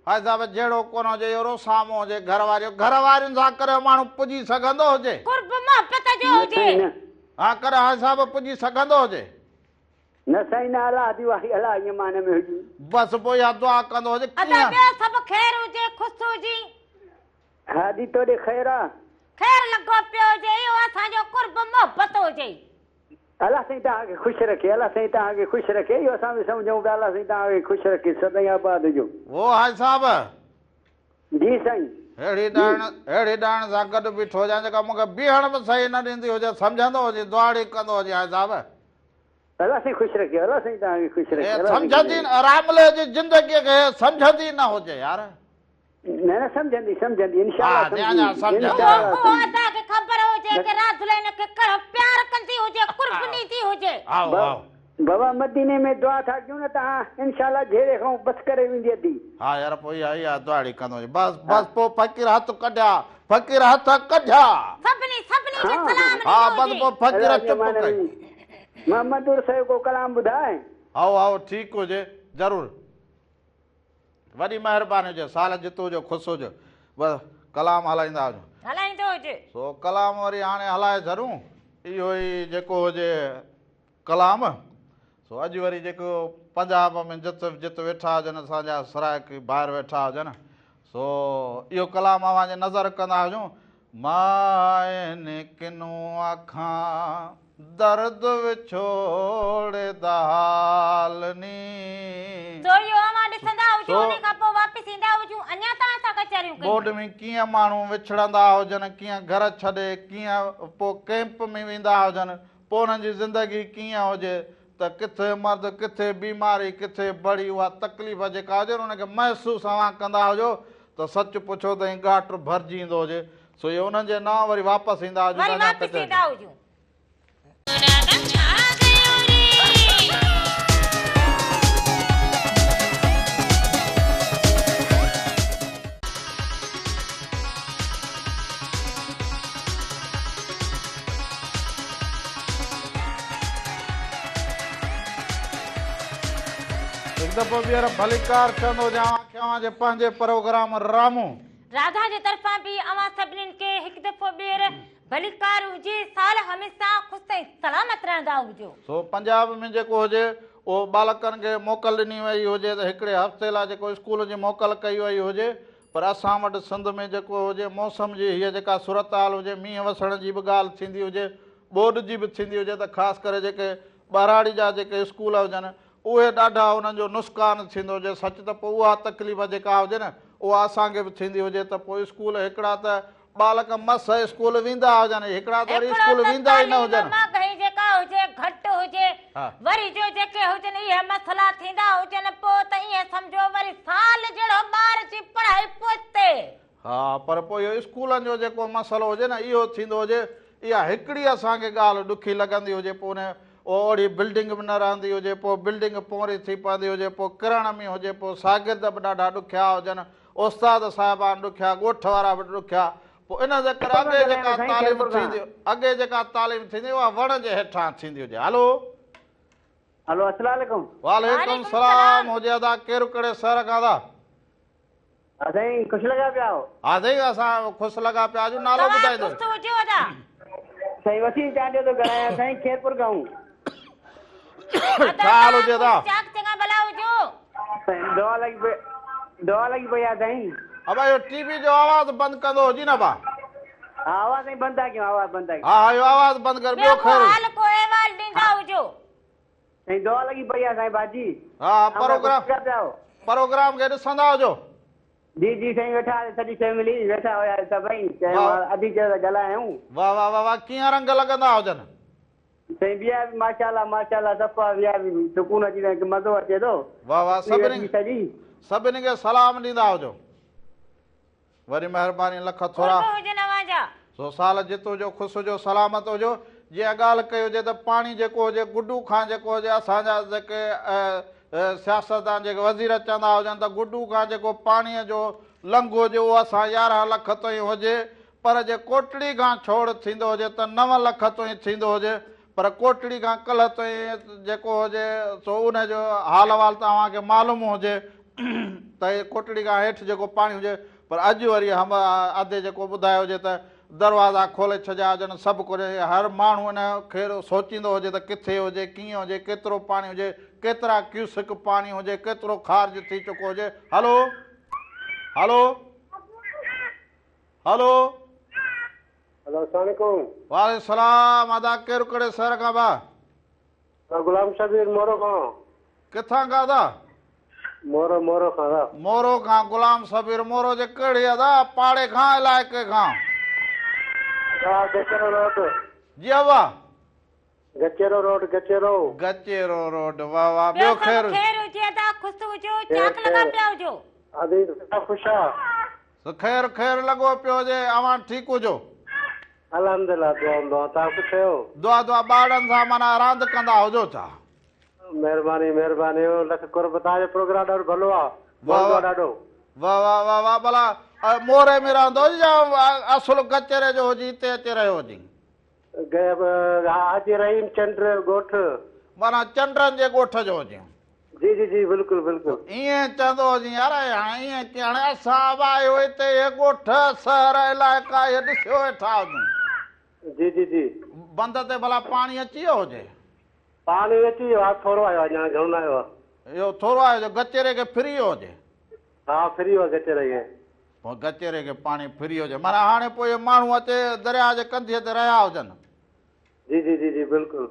हाजी साहब जहिड़ो कोन हुजे अहिड़ो साम्हूं हुजे घर वारियुनि सां करे माण्हू पुॼी सघंदो हुजे कुर्ब मोहब्बत जो हुजे हा करे हाजी साहब पुॼी सघंदो हुजे न साईं न अलाह दी वाही अलाह ईअं माने में हुजे बसि पोइ इहा दुआ कंदो हुजे अदा ॿियो सभु ख़ैर हुजे ख़ुशि हुजे हा दी तोड़े ख़ैर आहे ख़ैर लॻो पियो हुजे इहो असांजो कुर्ब मोहब्बत हुजे अलाह साईं तव्हांखे ख़ुशि रखे अलाह साईं तव्हांखे ख़ुशि रखे इहो असां बि सम्झूं पिया अलाह साईं तव्हांखे ख़ुशि रखे सदाईं आबाद हुजो वो हाजी साहब जी साईं अहिड़ी ॾाण सां गॾु बीठो हुजां जेका मूंखे बीहण बि सही न ॾींदी हुजे सम्झंदो हुजे दुआड़ी कंदो हुजे हाजी साहब अलाह साईं ख़ुशि रखे अलाह साईं तव्हांखे ख़ुशि रखे सम्झंदी रामले जी ज़िंदगीअ खे सम्झंदी न हुजे यार न सम्झंदी इंशाअल्लाह तव्हांखे ख़बर हुजे कि राजुल हिनखे कहिड़ो प्यार कंदी हुजे कुर्ब ॾींदी हुजे बाबा मदीने में दुआ था कयूं न तव्हां इंशाअल्लाह जहिड़े खां बस करे वेंदी अदी हा यार पोइ इहा दुआड़ी कंदो हुजे बस पोइ फ़कीर हथ कढिया सभिनी खे सलाम हा बस पोइ फ़कीर चुप कई मोहम्मद साहिब को कलाम ॿुधाए आओ ठीकु हुजे ज़रूरु वॾी महिरबानी हुजे साल जितो हुजो ख़ुशि हुजो बस कलाम हलाईंदा हुजो सो कलाम वरी हाणे हलाए धरूं इहो ई जेको हुजे कलाम सो अॼु वरी जेको पंजाब में जित वेठा हुजनि असांजा सराइकी ॿाहिरि वेठा हुजनि सो इहो कलाम अवां नज़र कंदा हुजूं मां किनो अखां दर्द विछोड़े दालनी बोर्ड में कीअं माण्हू विछड़ंदा हुजनि कीअं घर छॾे कीअं पोइ कैंप में वेंदा हुजनि पोइ उन्हनि जी ज़िंदगी कीअं हुजे त किथे मर्द किथे बीमारी किथे बड़ी उहा तकलीफ़ जेका हुजे उनखे महसूसु अवां कंदा हुजो त सच पुछो त घाट भरिजी ईंदो हुजे सो इहो उन्हनि जे नाम वरी वापसि ईंदा हुजूं हिकु दफ़ो ॿीहर भलीकार चवंदो हुजां पंहिंजे प्रोग्राम रामू राधा जे तरफ़ां बि अवां सभिनीनि खे हिकु दफ़ो ॿीहर भलीकार हुजे साल हमेशा ख़ुशि ऐं सलामत रहंदा हुजो सो पंजाब में जेको हुजे उहो बालकनि खे मोकल ॾिनी वई हुजे त हिकिड़े हफ़्ते लाइ जेको स्कूल जी मोकल कई वई हुजे पर असां वटि सिंध में जेको हुजे मौसम जी हीअ जेका सूरत हाल हुजे मींहुं वसण जी बि ॻाल्हि थींदी हुजे ॿोॾि जी बि थींदी हुजे त ख़ासि करे जेके ॿाराड़ी जा जेके स्कूल हुजनि उहे ॾाढा उन्हनि जो नुक़सानु थींदो हुजे सच त पोइ उहा तकलीफ़ जेका हुजे न उहा असांखे बि थींदी हुजे त पोइ स्कूल हिकिड़ा त बालक मस स्कूल वेंदा हुजनि हिकिड़ा त वरी स्कूल वेंदा ई न हुजनि जेका हुजे घटि हुजे वरी जो जेके हुजनि इहे मसला थींदा हुजनि पोइ त ईअं सम्झो वरी साल जहिड़ो ॿार जी पढ़ाई पुछते हा पर पोइ इहो स्कूलनि जो जेको मसलो हुजे न इहो थींदो हुजे इहा हिकिड़ी असांखे ॻाल्हि ॾुखी लॻंदी हुजे पोइ ओड़ी बिल्डिंग बि न रहंदी हुजे, पोइ बिल्डिंग पोरी थी पवंदी हुजे, पोइ किरण में हुजे, पोइ शागिर्द बि ॾाढा ॾुखिया हुजनि, उस्ताद साहिबान ॾुखिया, ॻोठ वारा बि ॾुखिया। पोइ इन जे करे अॻे जेका तालीम थींदी, अॻे जेका तालीम थींदी उहा वण जे हेठां थींदी हुजे। हलो हेलो अस्सलाम वालेकुम। वालेकुम सलाम हुजे। अदा केरु कहिड़े शहर खां था? साईं ख़ुशि लॻा पिया आहियो? हा साईं असां ख़ुशि लॻा पिया आहियूं। नालो ॿुधाईंदो? साईं वसीम चांडियो थो ॻाल्हायां साईं, खेरपुर खां। छा हाल हुजे था? साईं दवा लॻी पई आहे साईं। अब इहो टीवी जो आवाज़ बंदि कंदो हुजी न बा? हा आवाज़ साईं बंदि था कयूं, आवाज़ बंदि था कयूं। हा इहो आवाज़ बंदि कर। ॿियो ख़ैरु? साईं दवा लॻी पई आहे साईं भाजी। हा प्रोग्राम खे ॾिसंदा हुजो? जी जी साईं वेठा सॼी फैमिली वेठा हुया सभई, अधी चयो त ॻाल्हायूं। वाह वाह वाह वाह। कीअं रंग लॻंदा हुजनि? साईं ॿिया बि माशाल्लाह माशाल्लाह सफ़ा ॿिया बि सुकून अची वञे, मज़ो अचे थो। वाह वाह। सभिनी खे सलाम ॾींदा हुजो। वरी महिरबानी लख थोरा सो साल जित हुजो, ख़ुशि हुजो, सलामत हुजो। जीअं ॻाल्हि कई हुजे त पाणी जेको हुजे गुड्डू खां जेको हुजे, असांजा जेके सियासतदान जेके वज़ीर चवंदा हुजनि त गुड्डू खां जेको पाणीअ जो लंघ हुजे उहो असां 11 लख ताईं हुजे, पर जे कोटड़ी खां छोड़ थींदो हुजे त 9 लख ताईं थींदो हुजे। पर कोटड़ी खां कल्ह ताईं जेको हुजे सो उनजो हाल अहिवाल तव्हांखे मालूम हुजे त कोटड़ी खां हेठि जेको पाणी हुजे। पर अॼु वरी अधे जेको ॿुधायो हुजे त दरवाज़ा खोले छॾिया हुजनि, सभु कुझु। हर माण्हू इन खे सोचींदो हुजे त किथे हुजे, कीअं हुजे, केतिरो पाणी हुजे, केतिरा क्यूसिक पाणी हुजे, केतिरो ख़ारिज थी चुको हुजे। हलो हलो हलो हेलो अस्सलाम वालेकुम। वालेकुम सलाम। अदा केरु कहिड़े शहर खां बा? गुलाम शबीर मोरो खां। किथां खां था? मोरो खां। मोरो खां गुलाम शबीर। मोरो जे कहिड़ी अदा? पाड़े खां, इलाइक़े खां? गचेरो रोड। जी वाह। गचेरो रोड। वाह वाह। ॿियो ख़ैरु? ख़ैरु लॻो पियो हुजे। अवां ठीकु हुजो? अल्हम्दुलिल्लाह दुआ तव्हां किथे हो? दुआ ॿारनि सां माना रांदि कंदा हुजो छा? महिरबानी लख कुर्ब। तव्हांजो प्रोग्राम ॾाढो भलो आहे ॾाढो। वाह वाह वाह वाह। भला मोरे में रहंदो हुजे या असुल गचेरे जो हुजे हिते अची रहियो हुजे? हाजी रहीम चंद्र ॻोठ, माना चंडनि जे ॻोठ जो हुजे? जी जी जी बिल्कुलु बिल्कुलु। ईअं चवंदो हुजे यार, ईअं की हाणे असां आयो हिते ॻोठ शहर इलाइक़ा इहे ॾिसियो वेठा हुजूं। जी जी जी। बंद ते भला पाणी अची वियो हुजे? पाणी अची वियो आहे, थोरो आयो आहे, अञा घणो न आयो आहे। इहो थोरो आयो, गचेरे खे फ्री हुजे? हा फ्री हो गचेरे खे। पोइ गचेरे खे पाणी फ्री हुजे, माना हाणे पोइ माण्हू अचे दरिया जे कंधीअ ते रहिया हुजनि? जी जी जी जी बिल्कुलु।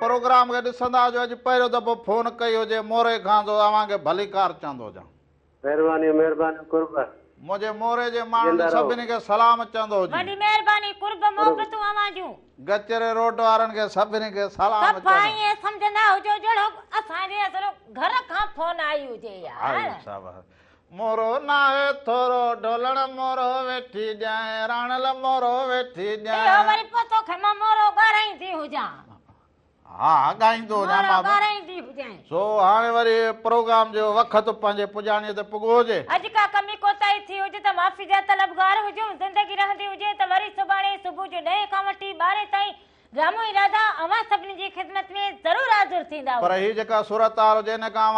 प्रोग्राम खे ॾिसंदा हुजो। अॼु पहिरियों दफ़ो फोन कई हुजे मोरे खां त तव्हांखे भली कार चवंदो हुजां। महिरबानी कुर्ब। मुंहिंजे मोरे जे माण्हुनि सभिनी खे सलाम चवंदो हुजे। वॾी महिरबानी कुर्ब मोहबतूं आवाजूं। गचेरे रोड वारनि खे सभिनी खे सलाम चवंदो। सफ़ाई सम्झंदा हुजो जहिड़ो असांजे असलो घर खां फोन आई हुजे यार। मोरो नाहे थोरो ढोलण मोरो वेठी ॼाए, राणल मोरो वेठी ॼाए। इहो वरी पतो खे मां मोरो ॻाराईंदी हुजां। हा ॻाईंदो हुजां। सो हाणे वरी प्रोग्राम जो वक़्तु पंहिंजे पुॼाणीअ ते पुॻो हुजे। अॼु का कमी कोताही थी हुजे त माफ़ी जा तलबगार हुजूं। ज़िंदगी रहंदी हुजे त वरी सुभाणे सुबुह जो 9 खां वठी 12 ताईं रामो इरादा अवां सभिनी जी ख़िदमत में ज़रूर हाज़िर थींदा। पर ही जेका सूरत हाल हुजे हिन खां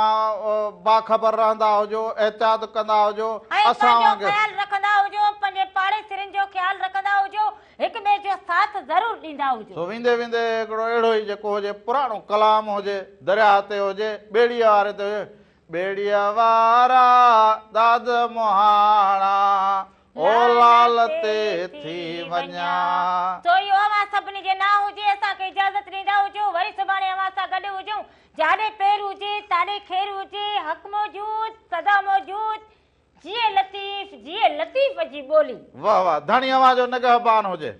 बाख़बर रहंदा हुजो, एहतियात कंदा हुजो, असां ख़्याल रखंदा हुजो, पंहिंजे पाड़ेसिरनि जो ख़्याल रखंदा हुजो, हिक ॿिए जो साथ ज़रूर ॾींदा हुजो। सो वेंदे हिकिड़ो अहिड़ो ई जेको हुजे पुराणो कलाम हुजे, दरिया ते हुजे, ॿेड़ीअ वारे ते हुजे। ॿेड़ीअ वारा दाद मुहाणा ओ लाल ते थी वञा। तो इहो अवां सभिनी जे ना हुजे, असांखे इजाज़त ॾींदा हुजो। वरी सुभाणे अवां सां गॾु हुजूं। जाॾे पेर हुजे ताॾे ख़ैर हुजे, हक़ मौजूद सदा मौजूद, जिए लतीफ़ जी ॿोली। वाह वाह। धणी अवां जो निगहबान हुजे।